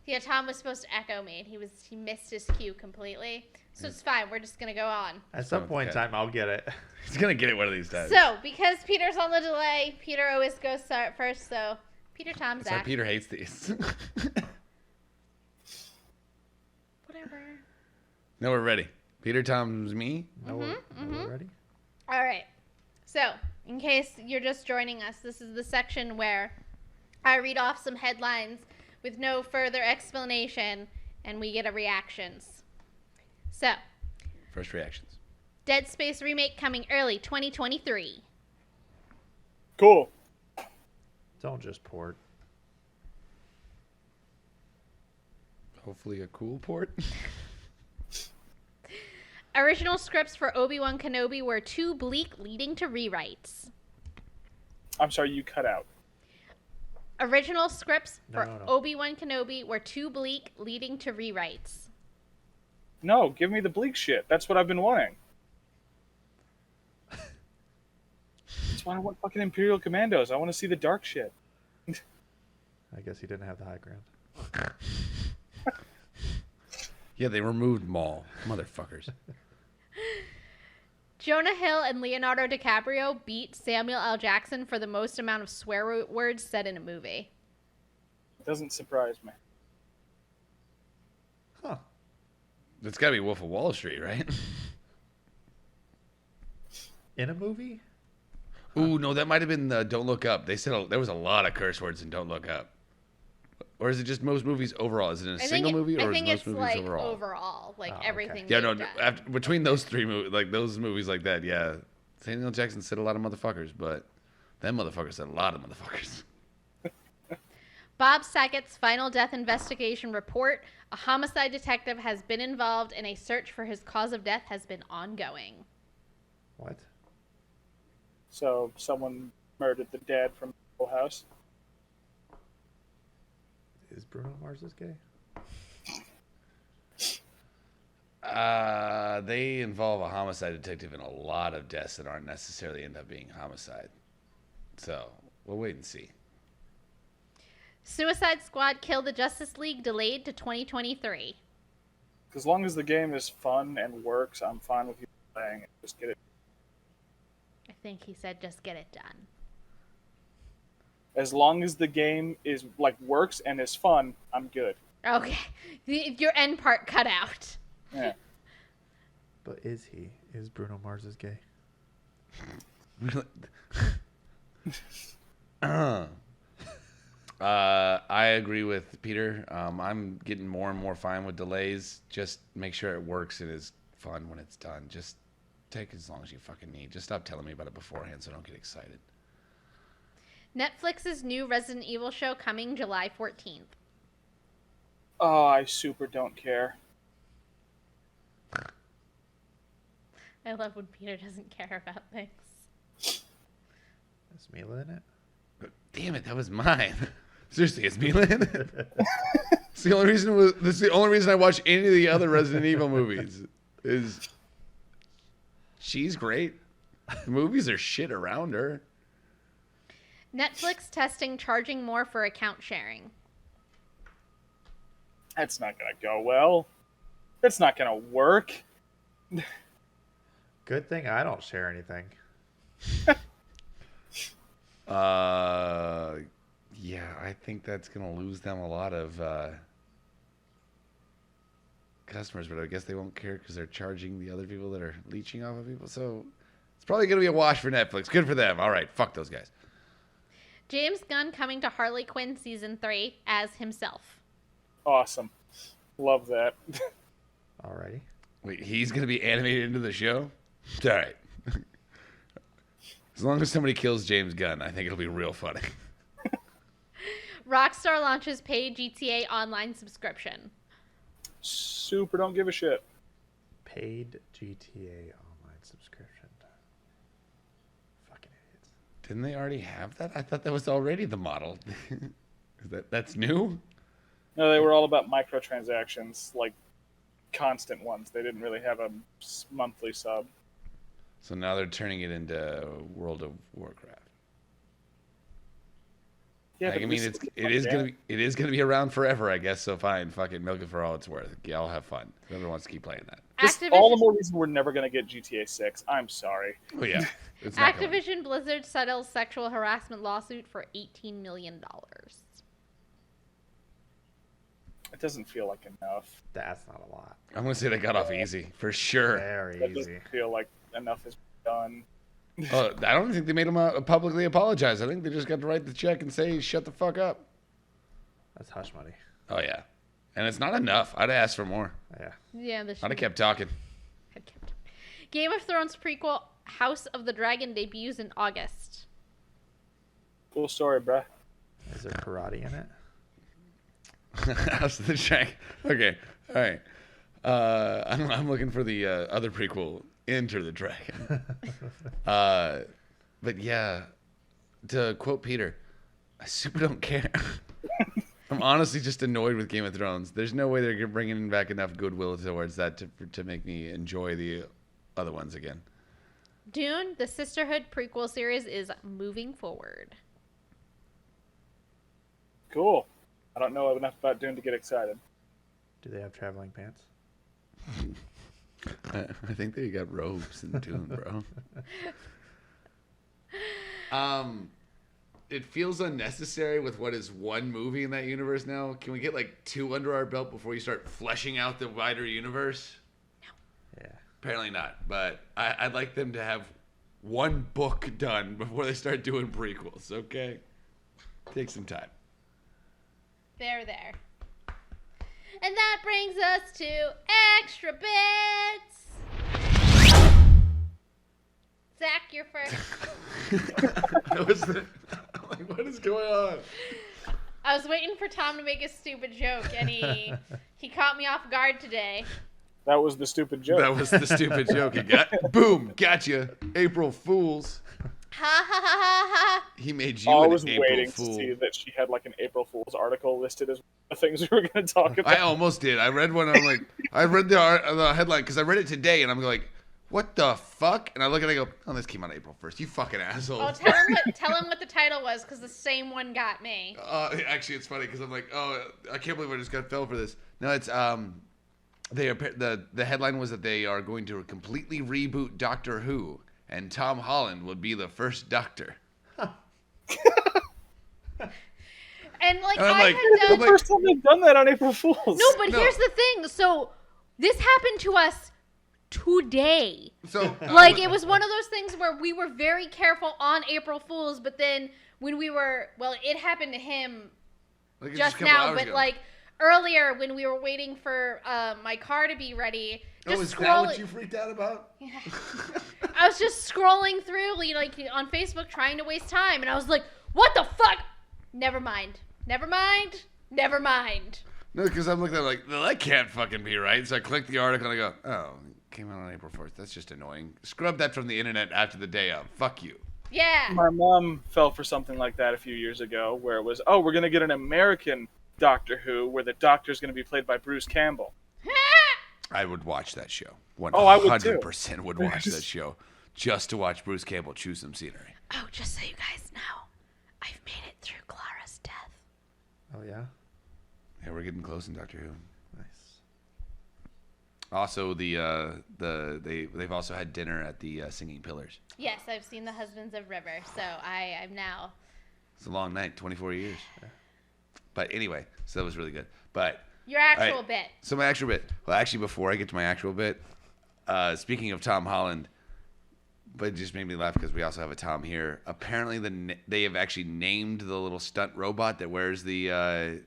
A: Yeah, Tom was supposed to echo me, and he missed his cue completely. So it's fine. We're just gonna go on.
C: At some point in
B: Okay.
C: time, I'll get it.
B: He's gonna get it one of these times.
A: So because Peter's on the delay, Peter always goes start first. So Peter, Tom,
B: That's why
A: Zach,
B: Peter hates these.
A: whatever.
B: No, we're ready. Peter, Tom's me.
C: No, we're ready?
A: All right. So, in case you're just joining us, this is the section where I read off some headlines with no further explanation, and we get a reactions. So,
B: First reactions.
A: Dead Space remake coming early 2023.
D: Cool.
C: Don't just port.
B: Hopefully a cool port.
A: Original scripts for Obi-Wan Kenobi were too bleak, leading to rewrites.
D: I'm sorry, you cut out.
A: Original scripts for
C: No.
A: Obi-Wan Kenobi were too bleak, leading to rewrites.
D: No, give me the bleak shit. That's what I've been wanting. That's why I want fucking Imperial Commandos. I want to see the dark shit.
C: I guess he didn't have the high ground.
B: Yeah, they removed Maul. Motherfuckers.
A: Jonah Hill and Leonardo DiCaprio beat Samuel L. Jackson for the most amount of swear words said in a movie.
D: Doesn't surprise me.
C: Huh.
B: It's gotta be Wolf of Wall Street, right?
C: In a movie?
B: Ooh, no, that might have been Don't Look Up. They said there was a lot of curse words in Don't Look Up. Or is it just most movies overall? Is it in a single movie, or
A: I think
B: is
A: it's
B: most movies
A: like
B: overall?
A: like
C: Oh, okay.
A: everything.
B: Yeah, no.
A: they've done.
B: After, between those three movies, like those movies like that, yeah. Samuel Jackson said a lot of motherfuckers, but them motherfuckers said a lot of motherfuckers.
A: Bob Saget's final death investigation report: a homicide detective has been involved, and a search for his cause of death has been ongoing.
C: What?
D: So someone murdered the dad from Full House.
C: Is Bruno Mars gay?
B: They involve a homicide detective in a lot of deaths that aren't necessarily end up being homicide. So we'll wait and see.
A: Suicide Squad: Kill the Justice League delayed to 2023.
D: As long as the game is fun and works, I'm fine with you playing it. Just get it.
A: I think he said just get it done.
D: As long as the game is like works and is fun, I'm good.
A: Okay, your end part cut out.
D: Yeah.
C: But is he? Is Bruno Mars gay?
B: I agree with Peter. I'm getting more and more fine with delays. Just make sure it works and is fun when it's done. Just take as long as you fucking need. Just stop telling me about it beforehand so I don't get excited.
A: Netflix's new Resident Evil show coming July 14th.
D: Oh, I super don't care.
A: I love when Peter doesn't care about things.
C: Is Mila in it?
B: Damn it, that was mine. Seriously, it's Mila in it? It's the only reason that's the only reason I watch any of the other Resident Evil movies. Is she's great. The movies are shit around her.
A: Netflix testing charging more for account sharing.
D: That's not gonna go well. That's not gonna work.
C: Good thing I don't share anything.
B: Yeah, I think that's gonna lose them a lot of customers, but I guess they won't care because they're charging the other people that are leeching off of people. So it's probably going to be a wash for Netflix. Good for them. All right, fuck those guys.
A: James Gunn coming to Harley Quinn season 3 as himself.
D: Awesome. Love that.
C: Alrighty.
B: Wait, he's going to be animated into the show? All right. As long as somebody kills James Gunn, I think it'll be real funny.
A: Rockstar launches paid GTA Online subscription.
D: Super don't give a shit.
C: Paid GTA Online subscription. Fucking idiots.
B: Didn't they already have that? I thought that was already the model. That's new?
D: No, they were all about microtransactions, like constant ones. They didn't really have a monthly sub.
B: So now they're turning it into World of Warcraft.
D: Yeah,
B: Like, I mean, it is gonna be around forever, I guess. So fine, fucking milk it for all it's worth. Y'all have fun. Whoever wants to keep playing that.
D: This is all the more reason we're never gonna get GTA 6. I'm sorry.
B: Oh yeah, it's not coming.
A: Activision Blizzard settles sexual harassment lawsuit for $18 million.
D: It doesn't feel like enough.
C: That's not a lot.
B: I'm gonna say they got off easy for sure.
C: Very
D: That
C: easy.
D: doesn't feel like enough is done.
B: I don't think they made him publicly apologize. I think they just got to write the check and say, "Shut the fuck up."
C: That's hush money.
B: Oh yeah, and it's not enough. I'd ask for more.
C: Yeah.
A: Yeah,
B: I'd have kept talking.
A: Game of Thrones prequel House of the Dragon debuts in August.
D: Cool story, bruh.
C: Is there karate in it?
B: House of the Dragon. Okay, all right. I'm looking for the other prequel, Enter the Dragon. But yeah, to quote Peter, I super don't care. I'm honestly just annoyed with Game of Thrones. There's no way they're bringing back enough goodwill towards that to make me enjoy the other ones again.
A: Dune, the Sisterhood prequel series, is moving forward.
D: Cool. I don't know enough about Dune to get excited.
C: Do they have traveling pants?
B: I think they got robes in Dune, bro. It feels unnecessary with what is one movie in that universe now. Can we get like 2 under our belt before you start fleshing out the wider universe?
C: Yeah.
B: Apparently not, but I'd like them to have 1 book done before they start doing prequels, okay? Take some time.
A: There. And that brings us to Extra Bits. Zach, you're first.
B: Like, what is going on?
A: I was waiting for Tom to make a stupid joke, and he caught me off guard today.
D: That was the stupid joke.
B: That was the stupid joke. Boom, gotcha. April Fools.
A: Ha ha ha ha ha.
B: He made you
D: I
B: an
D: was
B: April
D: waiting
B: Fool.
D: to see that she had like an April Fool's article listed as the things we were going to talk about.
B: I almost did. I read one. I'm like, I read the headline because I read it today, and I'm like, what the fuck? And I look at it and I go, oh, this came out April 1st. You fucking asshole.
A: Oh, tell him what the title was, because the same one got me.
B: Actually, it's funny because I'm like, oh, I can't believe I just got fell for this. No, it's the headline was that they are going to completely reboot Doctor Who, and Tom Holland will be the first Doctor.
A: And like
B: And I'm
A: I
B: like-
A: had
D: It's
A: done.
D: the first time they've done that on April Fool's.
A: No, but
B: No.
A: here's the thing. So this happened to us today.
B: So
A: Like it was one of those things where we were very careful on April Fools, but then when we were, well, it happened to him
B: like,
A: just
B: a couple
A: now,
B: hours
A: but
B: ago.
A: like earlier when we were waiting for my car to be ready, just
B: is that
A: scrolling.
B: what you freaked out about?
A: I was just scrolling through like on Facebook trying to waste time, and I was like, "What the fuck?" Never mind.
B: No, because I'm looking at it like, well, that can't fucking be right. So I click the article and I go, oh, it came out on April 4th. That's just annoying. Scrub that from the internet after the day of. Fuck you.
A: Yeah.
D: My mom fell for something like that a few years ago where it was, oh, we're going to get an American Doctor Who where the Doctor's going to be played by Bruce Campbell.
B: I would watch that show. 100%
D: Oh, I would too.
B: would watch that show just to watch Bruce Campbell chew some scenery.
A: Oh, just so you guys know, I've made it through Clara's death.
C: Oh yeah.
B: Yeah, we're getting close in Doctor Who.
C: Nice.
B: Also, they've also had dinner at the Singing Pillars.
A: Yes, I've seen The Husbands of River, so I'm now.
B: It's a long night, 24 years. But anyway, so that was really good. But
A: Your actual
B: right.
A: bit.
B: So my actual bit. Well, actually, before I get to my actual bit, speaking of Tom Holland, but it just made me laugh because we also have a Tom here. Apparently, they have actually named the little stunt robot that wears the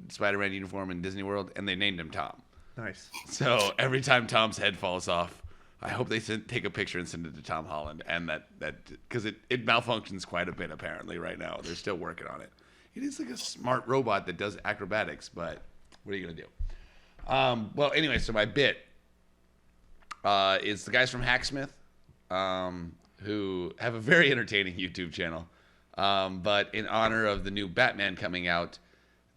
B: Spider-Man uniform in Disney World, and they named him Tom.
C: Nice.
B: So every time Tom's head falls off, I hope they take a picture and send it to Tom Holland, and that because it malfunctions quite a bit apparently right now. They're still working on it. It is like a smart robot that does acrobatics, but what are you gonna do? Well, anyway, so my bit is the guys from Hacksmith, who have a very entertaining YouTube channel. But in honor of the new Batman coming out,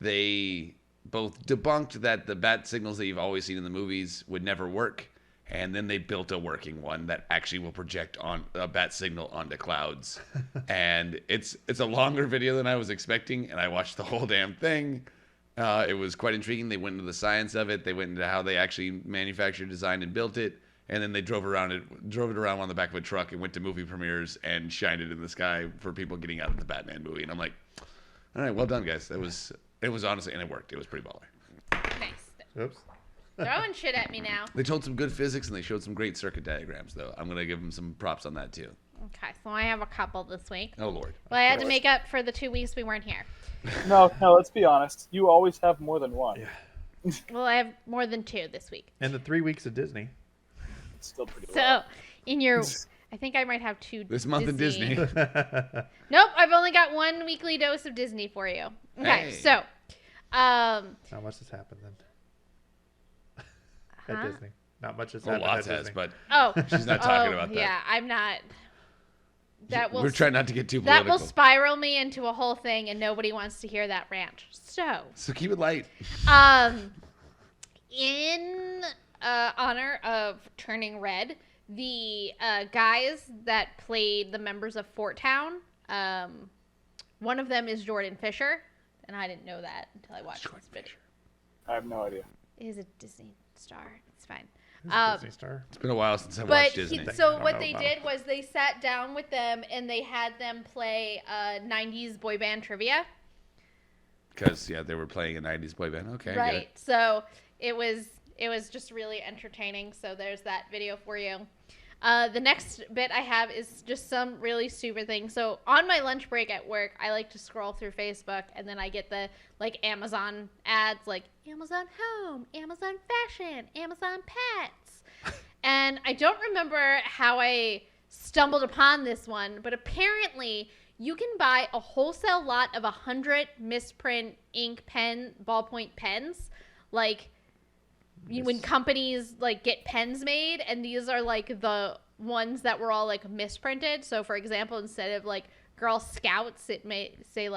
B: they both debunked that the bat signals that you've always seen in the movies would never work, and then they built a working one that actually will project on a bat signal onto clouds. And it's a longer video than I was expecting, and I watched the whole damn thing. It was quite intriguing. They went into the science of it. They went into how they actually manufactured, designed, and built it. And then they drove it around on the back of a truck and went to movie premieres and shined it in the sky for people getting out of the Batman movie. And I'm like, all right, well done, guys. It was honestly, and it worked. It was pretty baller.
A: Nice.
C: Oops.
A: Throwing shit at me now.
B: They told some good physics and they showed some great circuit diagrams, though. I'm gonna give them some props on that too.
A: Okay, so I have a couple this week.
B: Oh Lord.
A: Well, I had to make up for the 2 weeks we weren't here.
D: No, let's be honest. You always have more than one.
C: Yeah.
A: Well, I have more than 2 this week.
C: And the 3 weeks of Disney.
D: It's still pretty low.
A: So, in your, I think I might have 2
B: This month in Disney.
A: Nope, I've only got 1 weekly dose of Disney for you. Okay,
B: Hey.
A: so,
C: Not much has happened then. At
A: Huh?
C: Disney. Not much has
B: Well,
C: happened
B: lots
C: at
B: has,
C: Disney.
B: but
A: oh,
B: she's not talking about that.
A: Yeah, I'm not. That will
B: We're trying not to get too
A: that
B: political.
A: will spiral me into a whole thing, and nobody wants to hear that rant. So,
B: So keep it light.
A: in honor of Turning Red, the guys that played the members of Fort Town, one of them is Jordan Fisher, and I didn't know that until I watched this video.
D: I have no idea.
A: He's a Disney star. It's fine.
C: Who's a Disney star?
B: It's been a while since I
A: But
B: watched Disney.
A: so
C: I
A: what
C: don't
A: they
C: know.
A: did was they sat down with them and they had them play 90s boy band trivia.
B: Because they were playing a '90s boy band. Okay, I get
A: Right.
B: it.
A: So it was just really entertaining. So there's that video for you. The next bit I have is just some really stupid thing. So on my lunch break at work, I like to scroll through Facebook, and then I get the Amazon ads, like Amazon Home, Amazon Fashion, Amazon Pets. And I don't remember how I stumbled upon this one, but apparently you can buy a wholesale lot of 100 misprint ink pen ballpoint pens, when companies get pens made, and these are the ones that were all misprinted. So for example, instead of Girl Scouts, it may say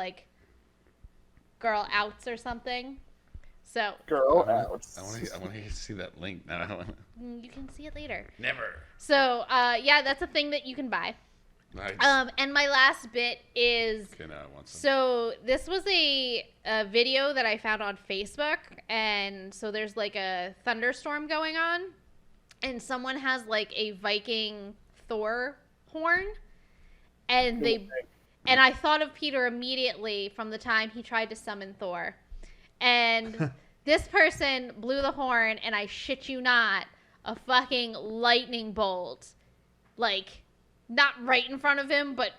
A: Girl Outs or something. So
D: Girl
B: I
D: out.
B: want to see that link now.
A: you can see it later.
B: Never.
A: So that's a thing that you can buy.
B: Nice.
A: And my last bit is
B: Okay, now I want some.
A: so this was a video that I found on Facebook, and so there's a thunderstorm going on, and someone has a Viking Thor horn, and I thought of Peter immediately from the time he tried to summon Thor, and this person blew the horn, and I shit you not, a fucking lightning bolt, not right in front of him, but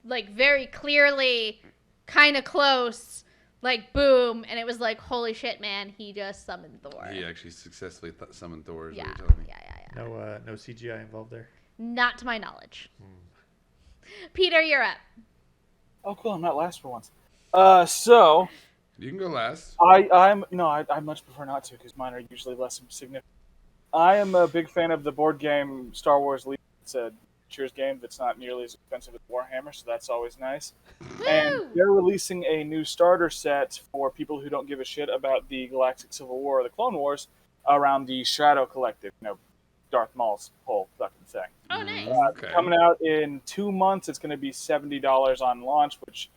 A: very clearly kind of close, boom, and it was holy shit, man, he just summoned Thor.
B: He actually successfully summoned Thor. Is
A: Yeah,
B: what you're telling me.
A: yeah.
C: No CGI involved there.
A: Not to my knowledge. Peter, you're up.
D: Oh, cool. I'm not last for once. So
B: You can go last.
D: I much prefer not to because mine are usually less significant. I am a big fan of the board game Star Wars Legacy. It's a Cheers game that's not nearly as expensive as Warhammer, so that's always nice. And they're releasing a new starter set for people who don't give a shit about the Galactic Civil War or the Clone Wars around the Shadow Collective, Darth Maul's whole fucking thing.
A: Oh, nice.
B: Okay.
D: Coming out in 2 months, it's going to be $70 on launch, which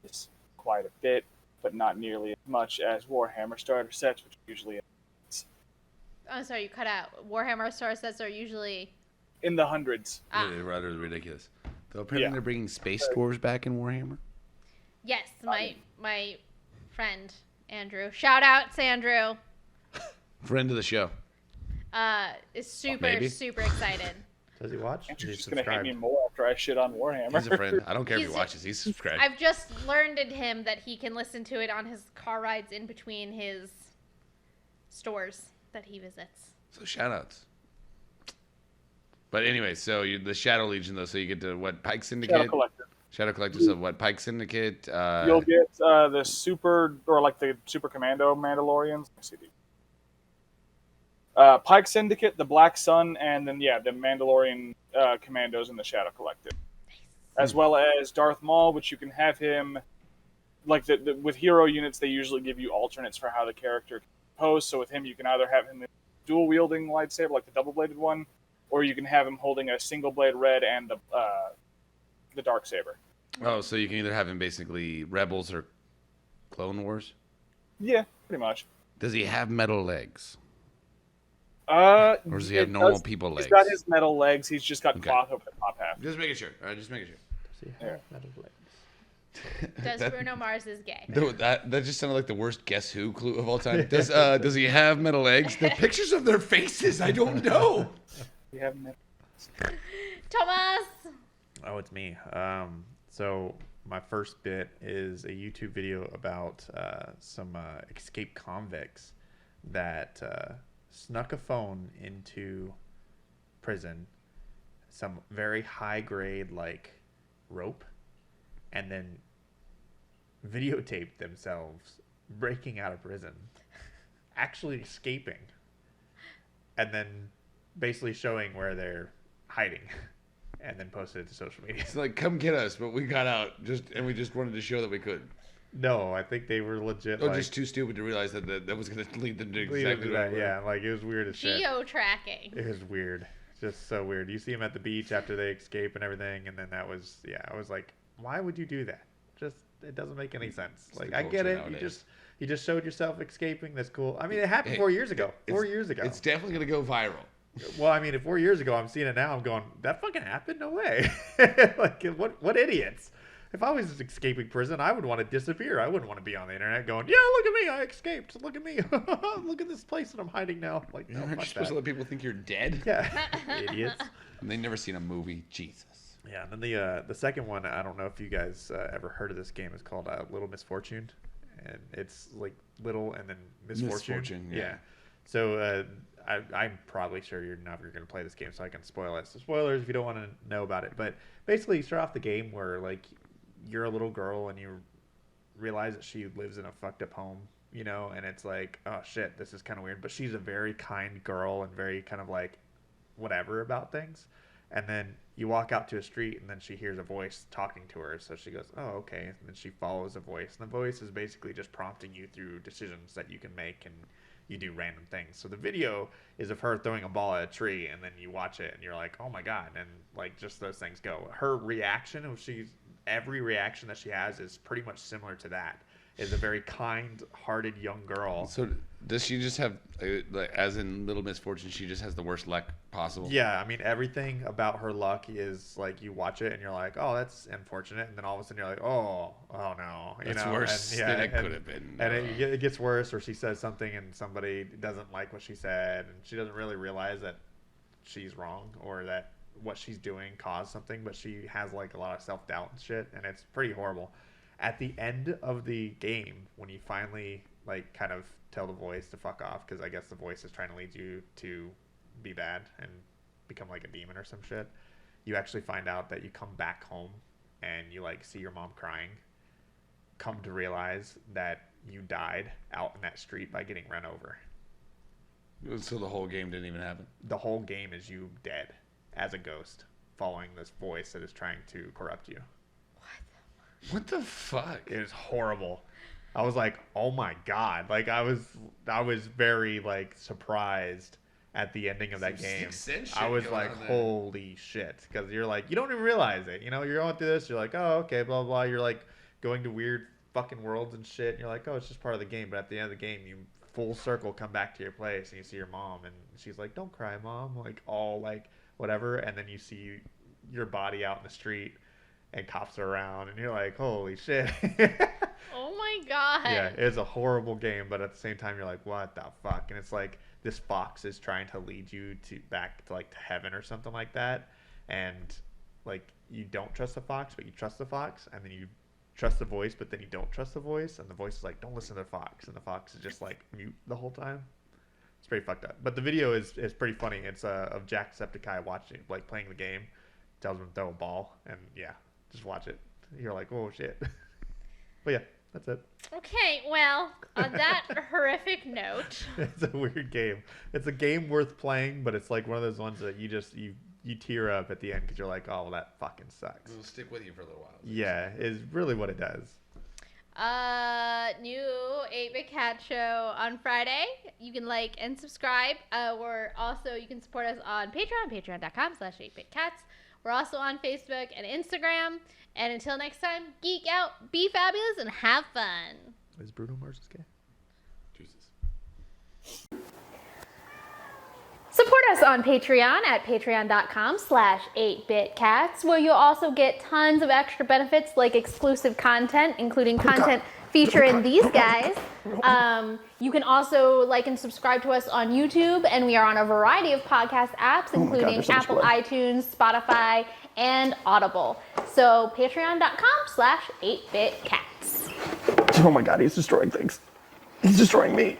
D: is quite a bit, but not nearly as much as Warhammer starter sets, which usually
A: I'm sorry, you cut out. Warhammer Star sets are usually...
D: in the hundreds.
B: Yeah, they're rather ridiculous. Though apparently
D: Yeah.
B: they're bringing space dwarves back in Warhammer.
A: Yes, my friend Andrew. Shout out, Sandrew.
B: Friend of the show.
A: Is super
B: Maybe.
A: super excited.
C: Does he watch?
D: Andrew's
C: Does he
D: just gonna hate me
C: subscribe?
D: more after I shit on Warhammer.
B: He's a friend. I don't care if
A: He's
B: he watches. He's subscribed.
A: I've just learned in him that he can listen to it on his car rides in between his stores that he visits.
B: So shout outs. But anyway, so the Shadow Legion though, so you get to what, Pike Syndicate?
D: Shadow Collective.
B: Shadow Collective, so what, Pike Syndicate?
D: You'll get the super, or like the super commando Mandalorians. Let me see. Pike Syndicate, the Black Sun, and then the Mandalorian commandos in the Shadow Collective, as well as Darth Maul, which you can have him like with hero units. They usually give you alternates for how the character can pose. So with him, you can either have him dual wielding lightsaber, like the double bladed one, or you can have him holding a single blade red and the dark saber.
B: Oh, so you can either have him basically Rebels or Clone Wars?
D: Yeah, pretty much.
B: Does he have metal legs?
D: Or
B: Or does he have normal people legs?
D: He's got his metal legs. He's just got
B: Okay.
D: cloth over the top half.
B: Just making sure. All right, just making sure.
C: Does he have metal legs?
A: Does
B: That-
A: Bruno Mars is gay?
B: That just sounded like the worst Guess Who clue of all time. Does he have metal legs? The pictures of their faces, I don't know.
D: We have metal.
A: Thomas!
C: Oh, it's me. So my first bit is a YouTube video about some escaped convicts that snuck a phone into prison, some very high grade like rope, and then videotaped themselves breaking out of prison, actually escaping, and then basically showing where they're hiding. And then posted it to social media.
B: It's like, come get us, but we got out and we just wanted to show that we could.
C: No, I think they were legit.
B: Or just too stupid to realize that was going to lead them to
C: leave it
B: exactly
C: to
B: that.
C: that. Yeah, like it was weird as shit.
A: Geo-tracking.
C: It was weird, just so weird. You see them at the beach after they escape and everything, and then that was I was like, why would you do that? Just it doesn't make any sense.
B: It's
C: Like
B: the
C: I get
B: culture
C: it.
B: nowadays.
C: You just showed yourself escaping. That's cool. I mean, it happened
B: Hey,
C: 4 years ago.
B: it's-
C: 4 years ago.
B: It's definitely going to go viral.
C: Well, I mean, if 4 years ago I'm seeing it now, I'm going, that fucking happened? No way. Like, what idiots? If I was escaping prison, I would want to disappear. I wouldn't want to be on the internet going, yeah, look at me, I escaped. Look at me. Look at this place that I'm hiding now. Like, no,
B: Aren't you
C: fuck
B: supposed
C: that.
B: to let people think you're dead?
C: Yeah, idiots.
B: And they've never seen a movie. Jesus.
C: Yeah, and then the second one, I don't know if you guys ever heard of this game. It's called Little Misfortune, and it's like little and then misfortune.
B: Misfortune, yeah.
C: So I'm probably sure you're never going to play this game, so I can spoil it. So spoilers if you don't want to know about it. But basically, you start off the game where like you're a little girl and you realize that she lives in a fucked up home, you know, and it's like, oh shit, this is kind of weird. But she's a very kind girl and very kind of like whatever about things. And then you walk out to a street and then she hears a voice talking to her. So she goes, oh, okay. And then she follows the voice. And the voice is basically just prompting you through decisions that you can make, and you do random things. So the video is of her throwing a ball at a tree, and then you watch it and you're like, oh my God. And like just those things go. Her reaction, every reaction that she has is pretty much similar to that. Is a very kind-hearted young girl.
B: So does she just have, like, as in Little Misfortune, she just has the worst luck possible?
C: Yeah, I mean, everything about her luck is like you watch it and you're like, oh, that's unfortunate, and then all of a sudden you're like, oh no,
B: That's worse than it could have been.
C: And it gets worse, or she says something and somebody doesn't like what she said, and she doesn't really realize that she's wrong or that what she's doing caused something, but she has like a lot of self-doubt and shit, and it's pretty horrible. At the end of the game, when you finally like kind of tell the voice to fuck off, because I guess the voice is trying to lead you to be bad and become like a demon or some shit, you actually find out that you come back home and you like see your mom crying, come to realize that you died out in that street by getting run over.
B: So the whole game didn't even happen?
C: The whole game is you dead as a ghost following this voice that is trying to corrupt you.
B: What the fuck?
C: It is horrible. I was like, oh my God. Like I was very like surprised at the ending of that
B: Some
C: game.
B: Sixth Sense shit
C: I was
B: going
C: like,
B: on there.
C: holy shit. Because you're like, you don't even realize it. You know, you're going through this. You're like, oh, okay, blah, blah. You're like going to weird fucking worlds and shit. And you're like, oh, it's just part of the game. But at the end of the game, you full circle come back to your place and you see your mom. And she's like, don't cry, Mom. Like all like whatever. And then you see your body out in the street. And cops are around, and you're like, holy shit.
A: Oh my my god.
C: Yeah, it's a horrible game, but at the same time, you're like, what the fuck? And it's like this fox is trying to lead you back to like to heaven or something like that, and like you don't trust the fox, but you trust the fox, and then you trust the voice, but then you don't trust the voice, and the voice is like, don't listen to the fox, and the fox is just like mute the whole time. It's pretty fucked up. But the video is pretty funny. It's of Jacksepticeye watching, like playing the game, tells him to throw a ball, and yeah, just watch it. You're like, oh shit. But yeah, that's it.
A: Okay, well, on that horrific note.
C: It's a weird game. It's a game worth playing, but it's like one of those ones that you tear up at the end because you're like, oh, well, that fucking sucks.
B: It'll stick with you for a little while.
C: Yeah, is really what it does.
A: New 8-Bit Cat show on Friday. You can like and subscribe. You can support us on Patreon, patreon.com/8bitcats. We're also on Facebook and Instagram. And until next time, geek out, be fabulous, and have fun.
C: Is Bruno Mars gay?
B: Deuces.
A: Support us on Patreon at patreon.com/8bitcats, where you'll also get tons of extra benefits like exclusive content, including content featuring these guys. You can also like and subscribe to us on YouTube, and we are on a variety of podcast apps, including Apple iTunes, Spotify, and Audible. So patreon.com/8bitcats.
F: Oh my god, he's destroying things. He's destroying me.